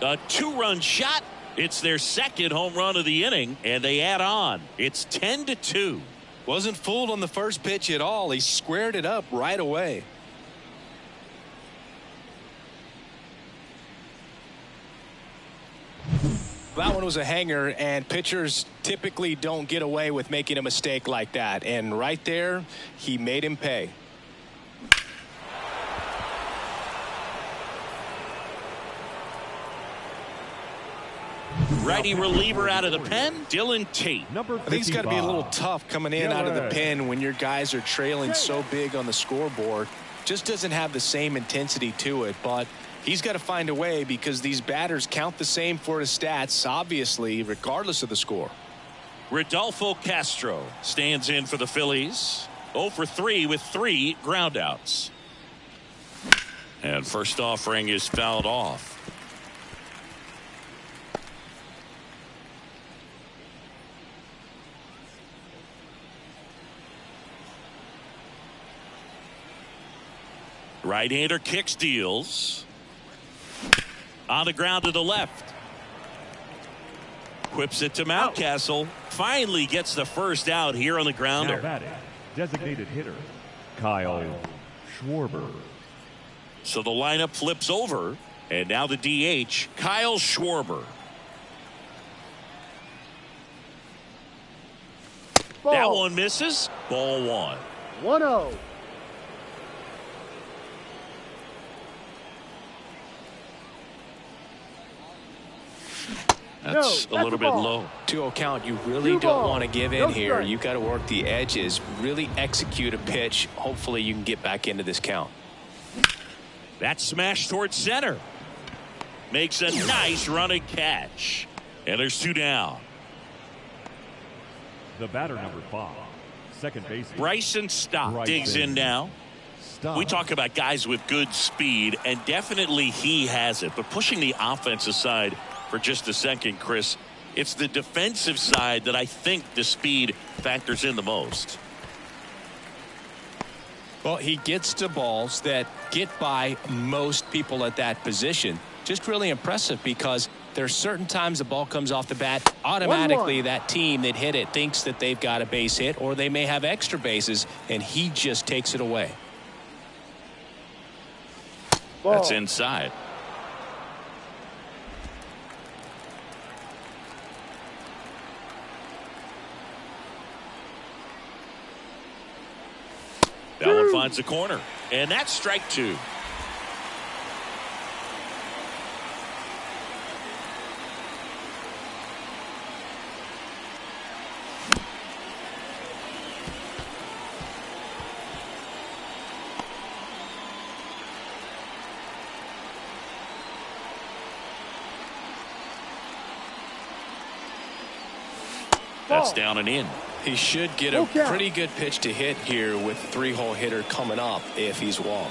A 2-run shot. It's their second home run of the inning, and they add on. It's 10-2. Wasn't fooled on the first pitch at all. He squared it up right away. That one was a hanger, and pitchers typically don't get away with making a mistake like that. And right there, he made him pay. Righty reliever out of the pen, Dylan Tate. Number 55. I think it's got to be a little tough coming in out of the pen when your guys are trailing so big on the scoreboard. Just doesn't have the same intensity to it, but he's got to find a way because these batters count the same for his stats, obviously, regardless of the score. Rodolfo Castro stands in for the Phillies. 0 for 3 with 3 groundouts. And first offering is fouled off. Right-hander kicks, deals. On the ground to the left. Whips it to Mountcastle. Finally gets the first out here on the grounder. Now batting, designated hitter, Kyle Schwarber. So the lineup flips over. And now the DH, Kyle Schwarber. Ball. That one misses. Ball 1. 1-0. That's a little bit low. 2-0 count. You really don't want to give in here. You got to work the edges, really execute a pitch. Hopefully you can get back into this count. That smash towards center. Makes a nice running catch. And there's 2 down. The batter, number 5, second baseman Bryson Stott digs in now. We talk about guys with good speed, and definitely he has it. But pushing the offense aside for just a second, Chris, it's the defensive side that I think the speed factors in the most. Well, he gets to balls that get by most people at that position. Just really impressive because there's certain times the ball comes off the bat, automatically 1-1. that team that hit it thinks that they've got a base hit, or they may have extra bases, and he just takes it away. Ball. That's inside. That one finds the corner, and that's strike 2. That's down and in. He should get a pretty good pitch to hit here with the 3-hole hitter coming up if he's walked.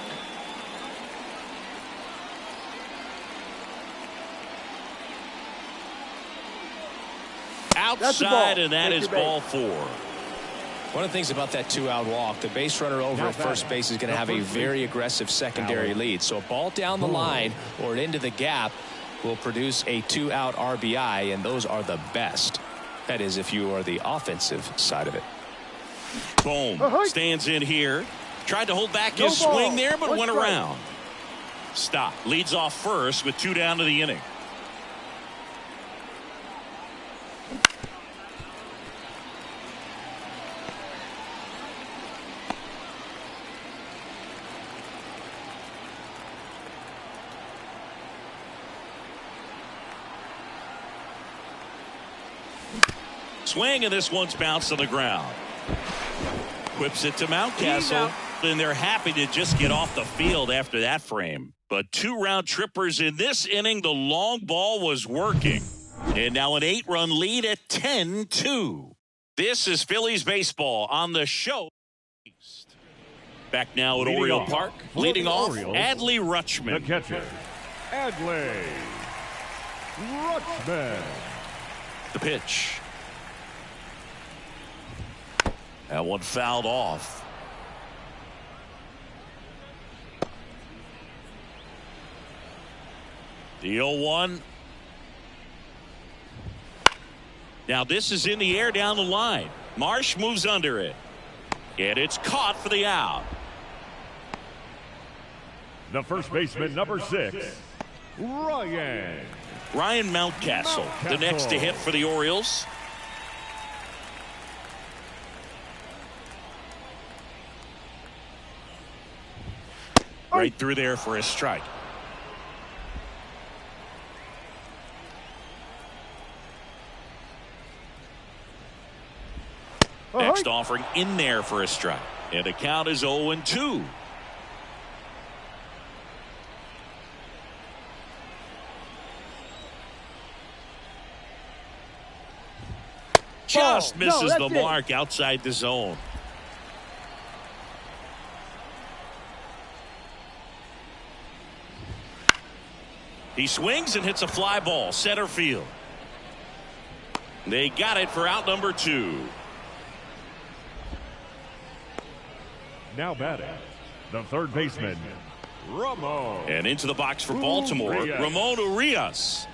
Outside, and that is ball 4. One of the things about that 2-out walk, the base runner over at first base is going to have a very aggressive secondary lead. So a ball down the line or into the gap will produce a 2-out RBI, and those are the best. That is, if you are the offensive side of it. Boom. Stands in here. Tried to hold back his swing there, but went around. Stop. Leads off first with 2 down to the inning. Swing, and this one's bounced on the ground. Whips it to Mountcastle, and they're happy to just get off the field after that frame. But 2 round trippers in this inning. The long ball was working. And now an 8-run lead at 10-2. This is Phillies baseball on the show. Back now at Oriole Park. Leading off, Adley Rutschman. The catcher, Adley Rutschman. The pitch. That one fouled off. The 0-1. Now this is in the air down the line. Marsh moves under it. And it's caught for the out. The first baseman, number 6, Ryan Mountcastle, the next to hit for the Orioles. Right through there for a strike. Next offering in there for a strike. And the count is 0-2. Just misses the mark outside the zone. He swings and hits a fly ball center field. They got it for out number 2. Now batting, the third baseman, Ramon. And into the box for Baltimore, Ramon Urias.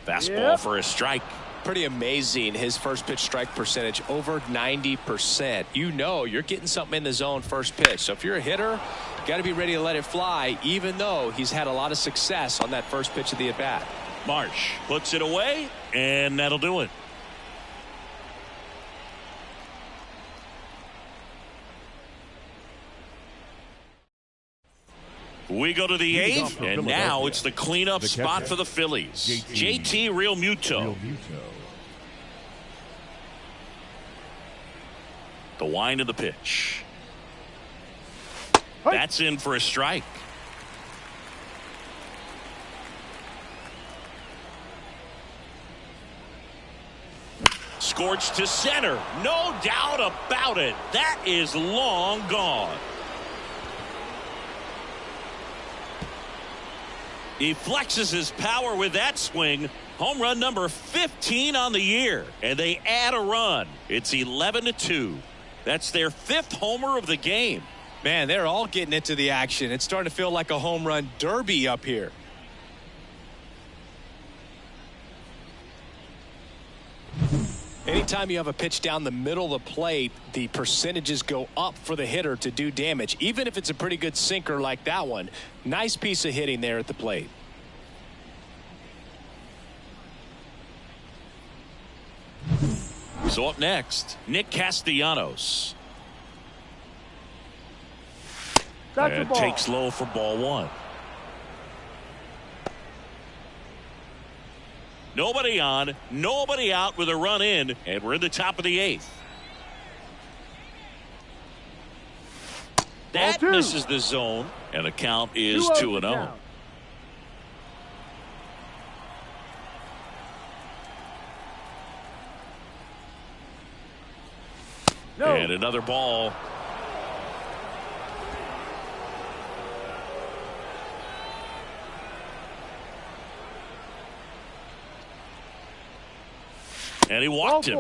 Fastball for a strike. Pretty amazing, his first pitch strike percentage over 90%. You know you're getting something in the zone first pitch. So if you're a hitter, you got to be ready to let it fly, even though he's had a lot of success on that first pitch of the at bat. Marsh puts it away, and that'll do it. We go to the 8th, and now it's the cleanup spot for the Phillies. JT Realmuto. The wind of the pitch. That's in for a strike. Scorched to center. No doubt about it. That is long gone. He flexes his power with that swing. Home run number 15 on the year. And they add a run. It's 11-2. That's their 5th homer of the game. Man, they're all getting into the action. It's starting to feel like a home run derby up here. Anytime you have a pitch down the middle of the plate, the percentages go up for the hitter to do damage, even if it's a pretty good sinker like that one. Nice piece of hitting there at the plate. So up next, Nick Castellanos. And takes low for ball 1. Nobody on, nobody out with a run in, and we're in the top of the 8th. That misses the zone, and the count is 2-0. And another ball. And he walked him.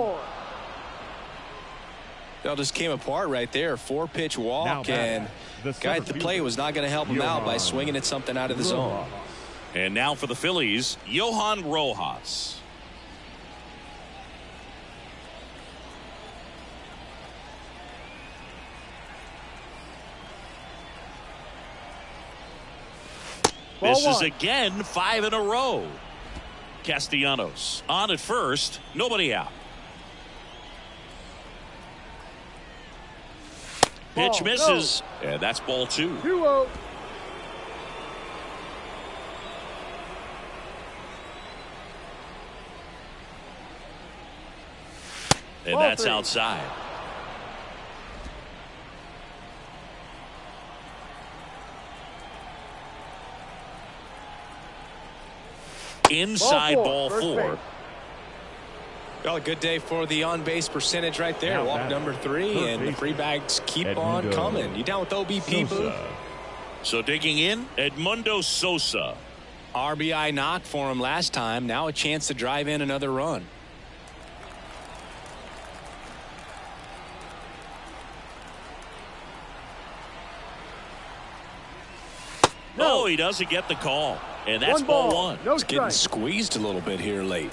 That just came apart right there. 4-pitch walk, and the guy at the plate was not going to help him out by swinging at something out of the zone. And now for the Phillies, Johan Rojas. This is again 5 in a row. Castellanos on at first, nobody out. Pitch misses, and that's ball 2. 2-0. And that's outside. Inside ball 4. Well, a good day for the on-base percentage right there. Walk number 3, and the free bags keep on coming. You down with OBP, Boo? So digging in, Edmundo Sosa. RBI knock for him last time. Now a chance to drive in another run. No, he doesn't get the call. And that's ball 1. No He's getting squeezed a little bit here late.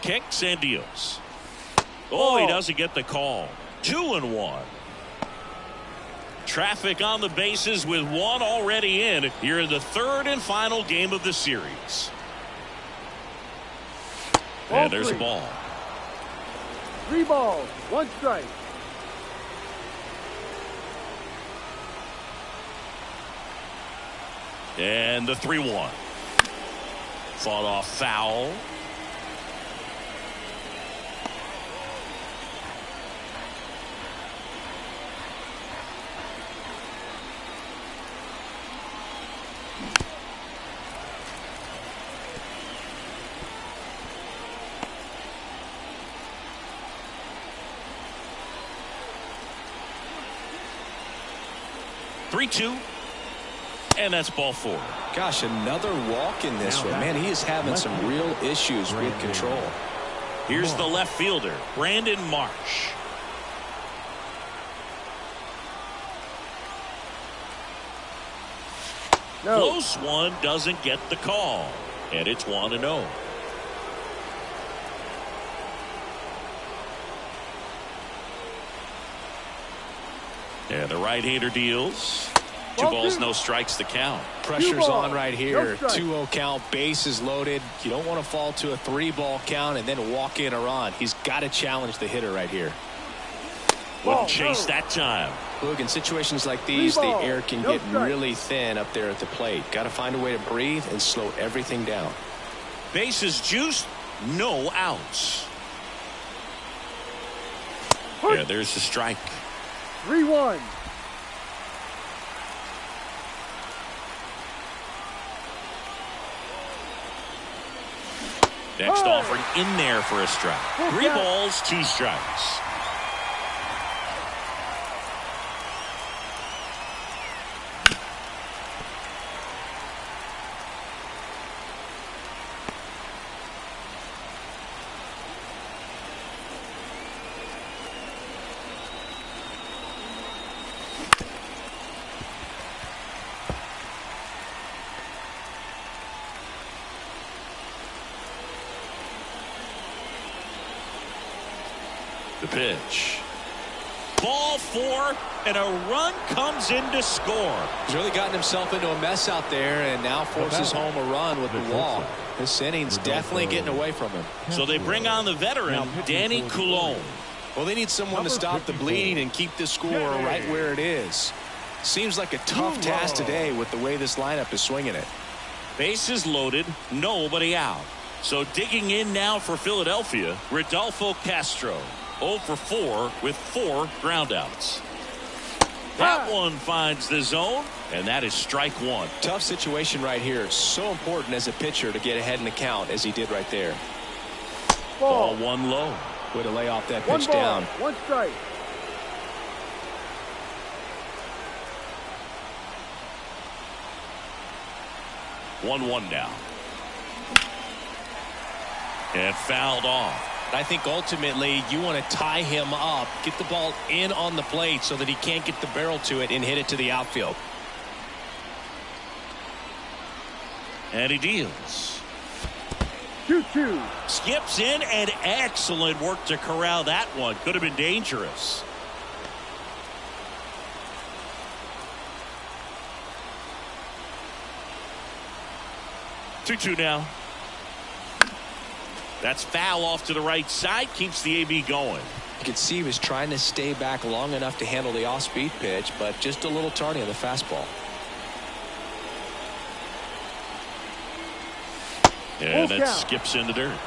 Kicks and deals. Oh, he doesn't get the call. 2-1. Traffic on the bases with 1 already in here in the 3rd and final game of the series. And there's a ball. 3 balls, 1 strike. And the 3-1. Fought off foul. Three-two, and that's ball 4. Gosh, another walk in this one. Man, he is having some real issues with control. Here's the left fielder, Brandon Marsh. No. Close one, doesn't get the call, and it's 1-0. And the right-hander deals. 2 balls, no strikes to count. Pressure's on right here. No 2-0 count, bases loaded. You don't want to fall to a 3-ball count and then walk in or on. He's got to challenge the hitter right here. Wouldn't chase that time. Look, in situations like these, the air can get really thin up there at the plate. Got to find a way to breathe and slow everything down. Bases juiced, no outs. Yeah, there's the strike. 3-1. Next offering in there for a strike. 3 balls, 2 strikes. The pitch. Ball 4, and a run comes in to score. He's really gotten himself into a mess out there and now forces home a run with the walk. This inning's definitely getting away from him. So they bring on the veteran, Danny Coulombe. Well, they need someone to stop the bleeding and keep the score right where it is. Seems like a tough task today with the way this lineup is swinging it. Bases loaded, nobody out. So digging in now for Philadelphia, Rodolfo Castro. 0 for 4 with 4 groundouts. That one finds the zone, and that is strike 1. Tough situation right here. So important as a pitcher to get ahead in the count as he did right there. Ball 1 low. Way to lay off that 1 pitch ball, down. 1 strike. One now. And fouled off. I think ultimately you want to tie him up, get the ball in on the plate so that he can't get the barrel to it and hit it to the outfield. And he deals. 2-2. Skips in, and excellent work to corral that one. Could have been dangerous. Two now. That's foul off to the right side. Keeps the AB going. You could see he was trying to stay back long enough to handle the off-speed pitch, but just a little tardy on the fastball. And that skips into dirt.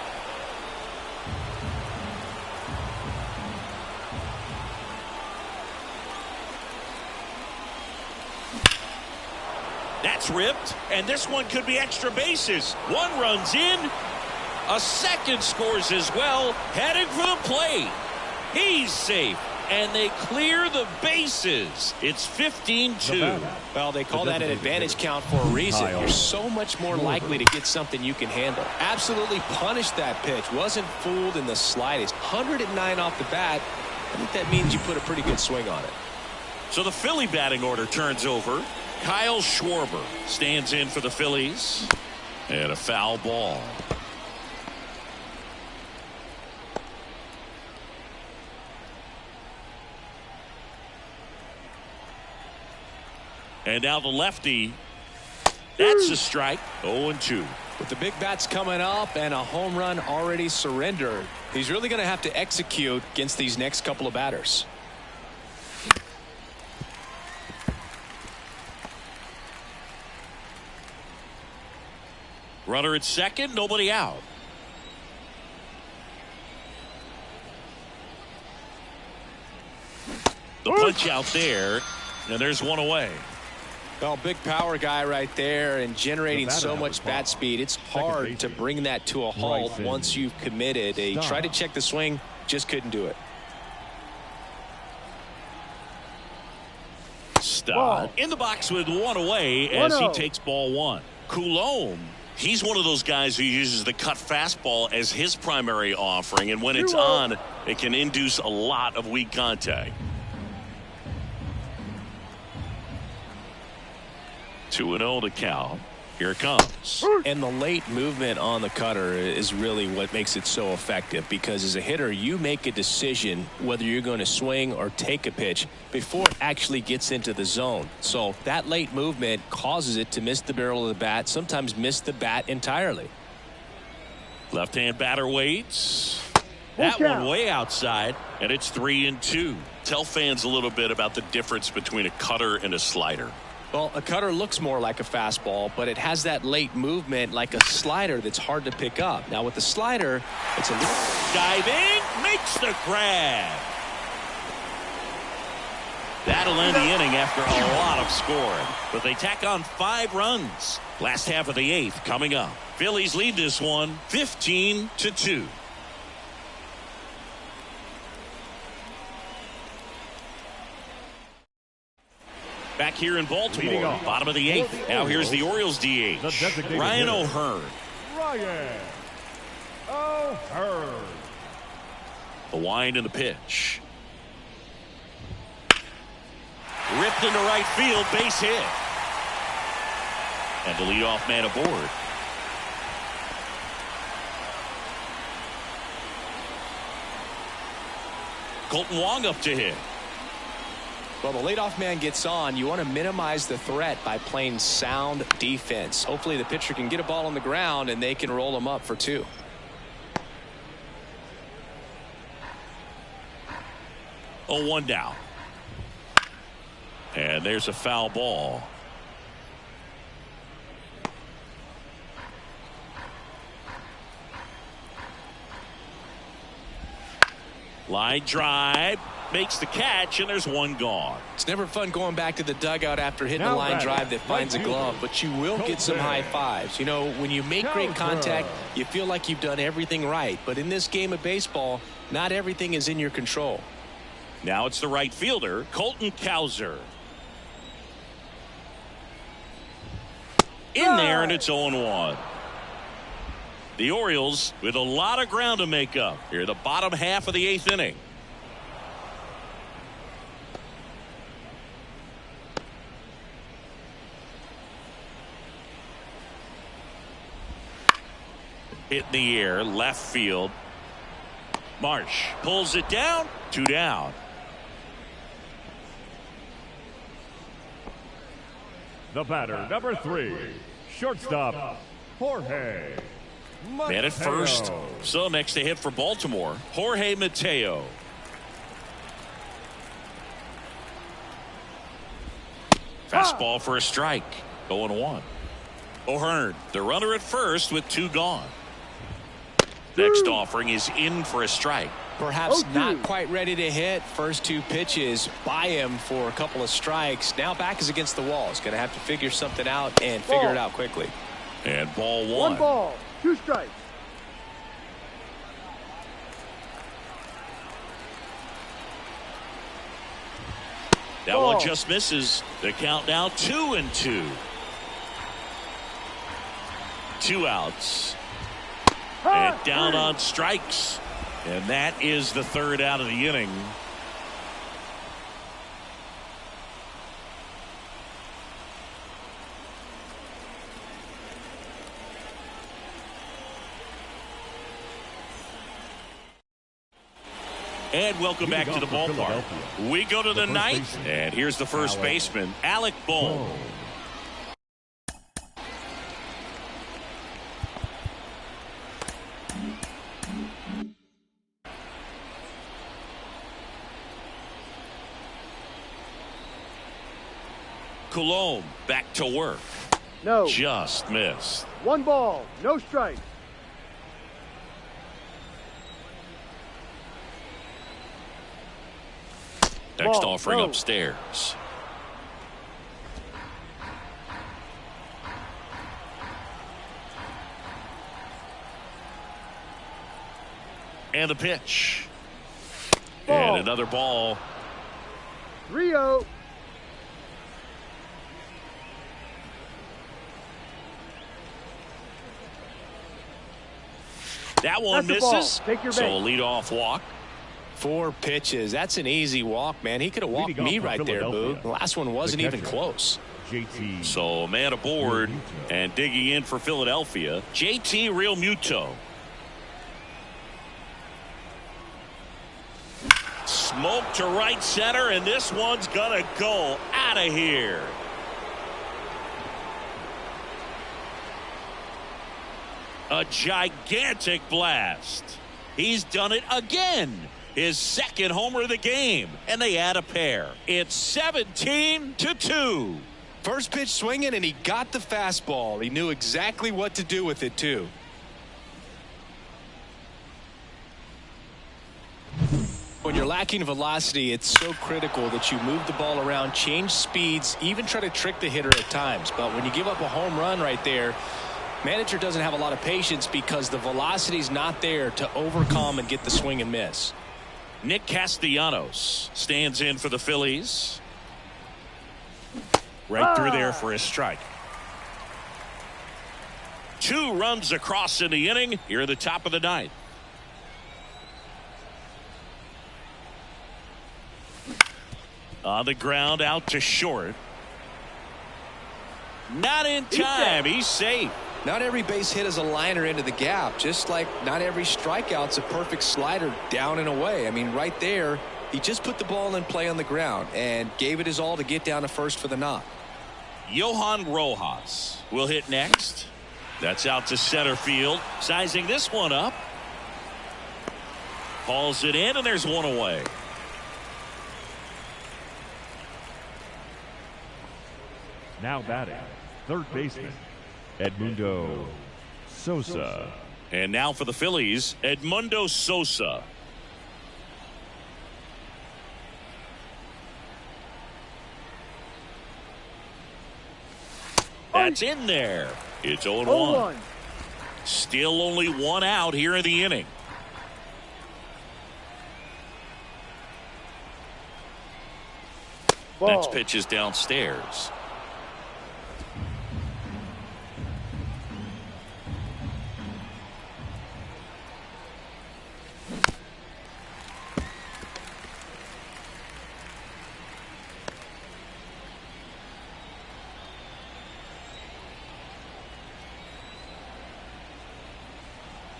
That's ripped, and this one could be extra bases. One runs in, a second scores as well, heading for the plate. He's safe, and they clear the bases. It's 15-2. Well, they call that an advantage count for a reason. You're so much more likely to get something you can handle. Absolutely punished that pitch. Wasn't fooled in the slightest. 109 off the bat. I think that means you put a pretty good swing on it. So the Philly batting order turns over. Kyle Schwarber stands in for the Phillies. And a foul ball. And now the lefty. That's a strike. 0-2. With the big bats coming up and a home run already surrendered, he's really going to have to execute against these next couple of batters. Runner at second, nobody out. The punch out there, and there's one away. Well, big power guy right there and generating so much bat speed. It's hard to bring that to a halt once you've committed. He tried to check the swing, just couldn't do it. Stott in the box with one away as he takes ball one. Coulombe, he's one of those guys who uses the cut fastball as his primary offering, and when it's on, it can induce a lot of weak contact. 2-0 to count. Here it comes. And the late movement on the cutter is really what makes it so effective, because as a hitter, you make a decision whether you're going to swing or take a pitch before it actually gets into the zone. So that late movement causes it to miss the barrel of the bat, sometimes miss the bat entirely. Left-hand batter waits. That one way outside, and it's 3-2. Tell fans a little bit about the difference between a cutter and a slider. Well, a cutter looks more like a fastball, but it has that late movement like a slider that's hard to pick up. Now with the slider, it's a dive in, makes the grab. That'll end the inning after a lot of scoring, but they tack on 5 runs. Last half of the 8th coming up. Phillies lead this one 15-2. Back here in Baltimore, bottom of the 8th. Now here's the Orioles DH, Ryan O'Hearn. The wind and the pitch. Ripped into right field, base hit. And the leadoff man aboard. Colton Wong up to hit. Well, the leadoff man gets on. You want to minimize the threat by playing sound defense. Hopefully the pitcher can get a ball on the ground and they can roll him up for 2. Oh, 1 down. And there's a foul ball. Line drive. Makes the catch, and there's one gone. It's never fun going back to the dugout after hitting a line drive that finds a glove, but you will get some high fives. You know, when you make great contact, you feel like you've done everything right. But in this game of baseball, not everything is in your control. Now it's the right fielder, Colton Cowser. In there, and it's 0-1. The Orioles with a lot of ground to make up here, the bottom half of the 8th inning. Hit in the air, left field. Marsh pulls it down, 2 down. The batter, number 3, shortstop, Jorge Man at first. So next to hit for Baltimore, Jorge Mateo. Fastball for a strike. 0-1. O'Hearn, the runner at first with 2 gone. Next offering is in for a strike. Perhaps not quite ready to hit. First 2 pitches by him for a couple of strikes. Now back is against the wall. He's going to have to figure something out and figure it out quickly. And ball 1. 1 ball, 2 strikes. That one just misses. The count now 2-2. 2 outs. And down on strikes. And that is the 3rd out of the inning. And welcome back to the ballpark. We go to the 9th, and here's the first baseman, Alec Bohm. Coulomb back to work. No. Just missed. 1 ball, no strike. Next offering upstairs. And the pitch. And another ball. 3-0. That one misses. So a leadoff walk. 4 pitches. That's an easy walk, man. He could have walked me right there, Boog. The last one wasn't even close. So a man aboard and digging in for Philadelphia, JT Realmuto. Smoke to right center, and this one's gonna go out of here. A gigantic blast. He's done it again. His 2nd homer of the game, and they add a pair. It's 17-2. First pitch swinging, and he got the fastball. He knew exactly what to do with it, too. When you're lacking velocity, it's so critical that you move the ball around, change speeds, even try to trick the hitter at times. But when you give up a home run right there, manager doesn't have a lot of patience because the velocity's not there to overcome and get the swing and miss. Nick Castellanos stands in for the Phillies. Right through there for a strike. 2 runs across in the inning here at the top of the 9th. On the ground, out to short. Not in time. He's safe. Not every base hit is a liner into the gap, just like not every strikeout's a perfect slider down and away. I mean, right there, he just put the ball in play on the ground and gave it his all to get down to first for the knock. Johan Rojas will hit next. That's out to center field. Sizing this one up. Hauls it in, and there's 1 away. Now batting, 3rd baseman, Edmundo Sosa. And now for the Phillies, Edmundo Sosa. That's in there. It's 0-1. Still only 1 out here in the inning. Next pitch is downstairs.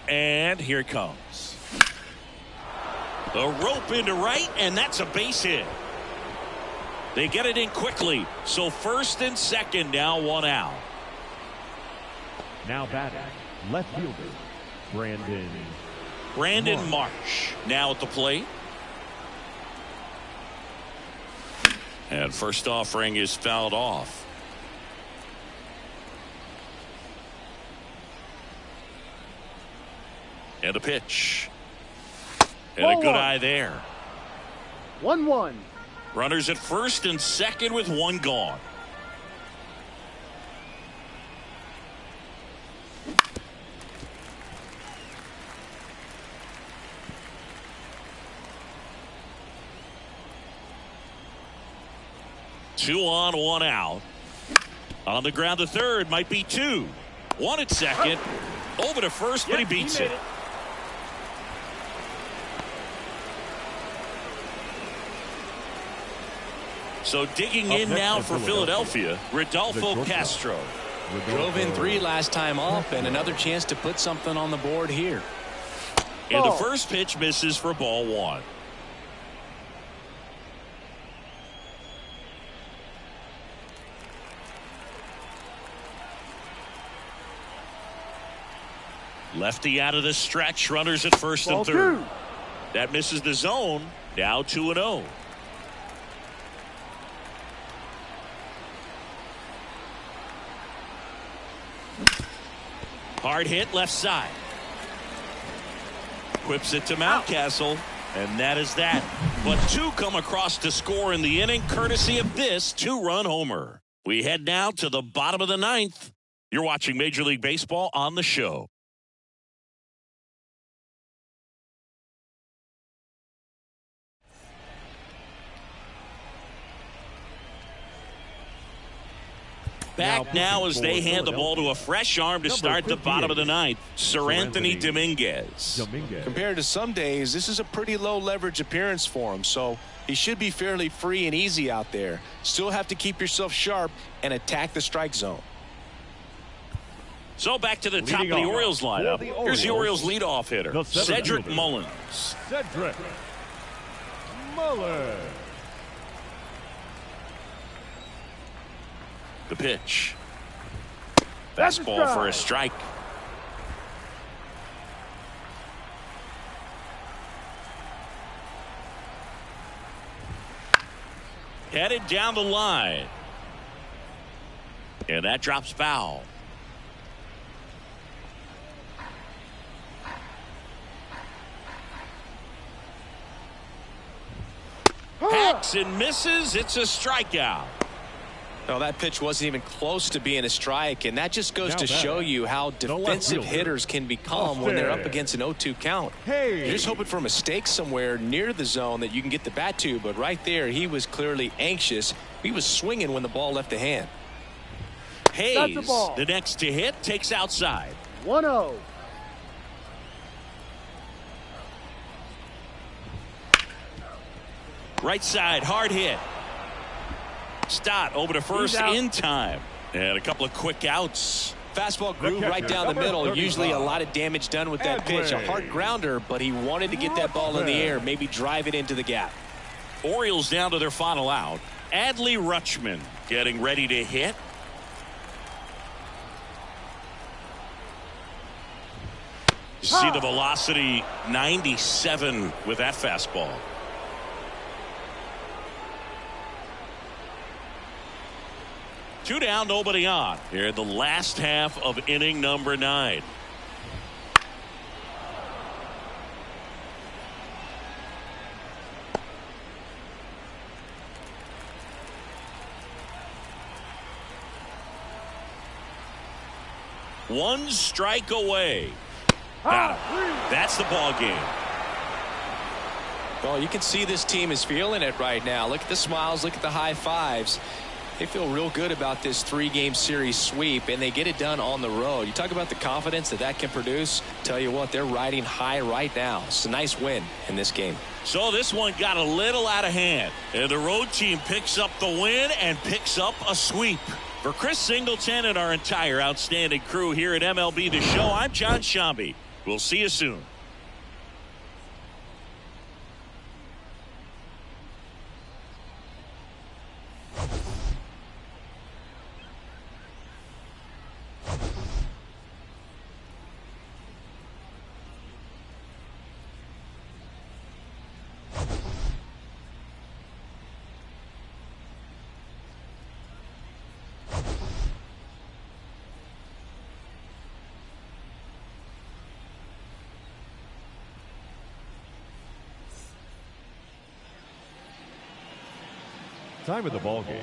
And here it comes. A rope into right, and that's a base hit. They get it in quickly. So 1st and 2nd, now 1 out. Now batting, left fielder, Brandon Marsh now at the plate. And first offering is fouled off. And the pitch. And a good eye there. 1-1. Runners at first and second with one gone. Two on, one out. On the ground to third, might be two. One at second. Over to first, but he beats it. So digging in now for Philadelphia, Rodolfo Castro. Drove in 3 last time up, and another chance to put something on the board here. And the first pitch misses for ball 1. Lefty out of the stretch. Runners at first and third. That misses the zone. Now 2-0. Hard hit left side. Whips it to Mountcastle, and that is that. But 2 come across to score in the inning, courtesy of this 2-run homer. We head now to the bottom of the 9th. You're watching Major League Baseball on the show. Back now as they hand the ball to a fresh arm to start the bottom of the 9th. Sir Anthony Dominguez. Compared to some days, this is a pretty low leverage appearance for him, so he should be fairly free and easy out there. Still have to keep yourself sharp and attack the strike zone. So back to the top of the Orioles lineup. Here's the Orioles leadoff hitter, Cedric Mullins. Cedric Mullins. The pitch. Fastball for a strike. Headed down the line. And that drops foul. Hacks and misses. It's a strikeout. No, that pitch wasn't even close to being a strike, and that just goes to show you how defensive hitters can become when they're up against an 0-2 count. You're just hoping for a mistake somewhere near the zone that you can get the bat to, but right there he was clearly anxious. He was swinging when the ball left the hand. Hayes, the next to hit, takes outside. 1-0. Right side, hard hit. Stott over to first in time. And a couple of quick outs. Fastball groove right down the middle. Usually a lot of damage done with that pitch. A hard grounder, but he wanted to get that ball in the air, maybe drive it into the gap. Orioles down to their final out. Adley Rutschman getting ready to hit. See the velocity, 97 with that fastball. Two down, nobody on. Here in the last half of inning number 9. One strike away. Got him. That's the ball game. Well, you can see this team is feeling it right now. Look at the smiles. Look at the high fives. They feel real good about this 3-game series sweep, and they get it done on the road. You talk about the confidence that can produce. Tell you what, they're riding high right now. It's a nice win in this game. So this one got a little out of hand, and the road team picks up the win and picks up a sweep. For Chris Singleton and our entire outstanding crew here at MLB The Show, I'm John Shambi. We'll see you soon. Time of the ball game,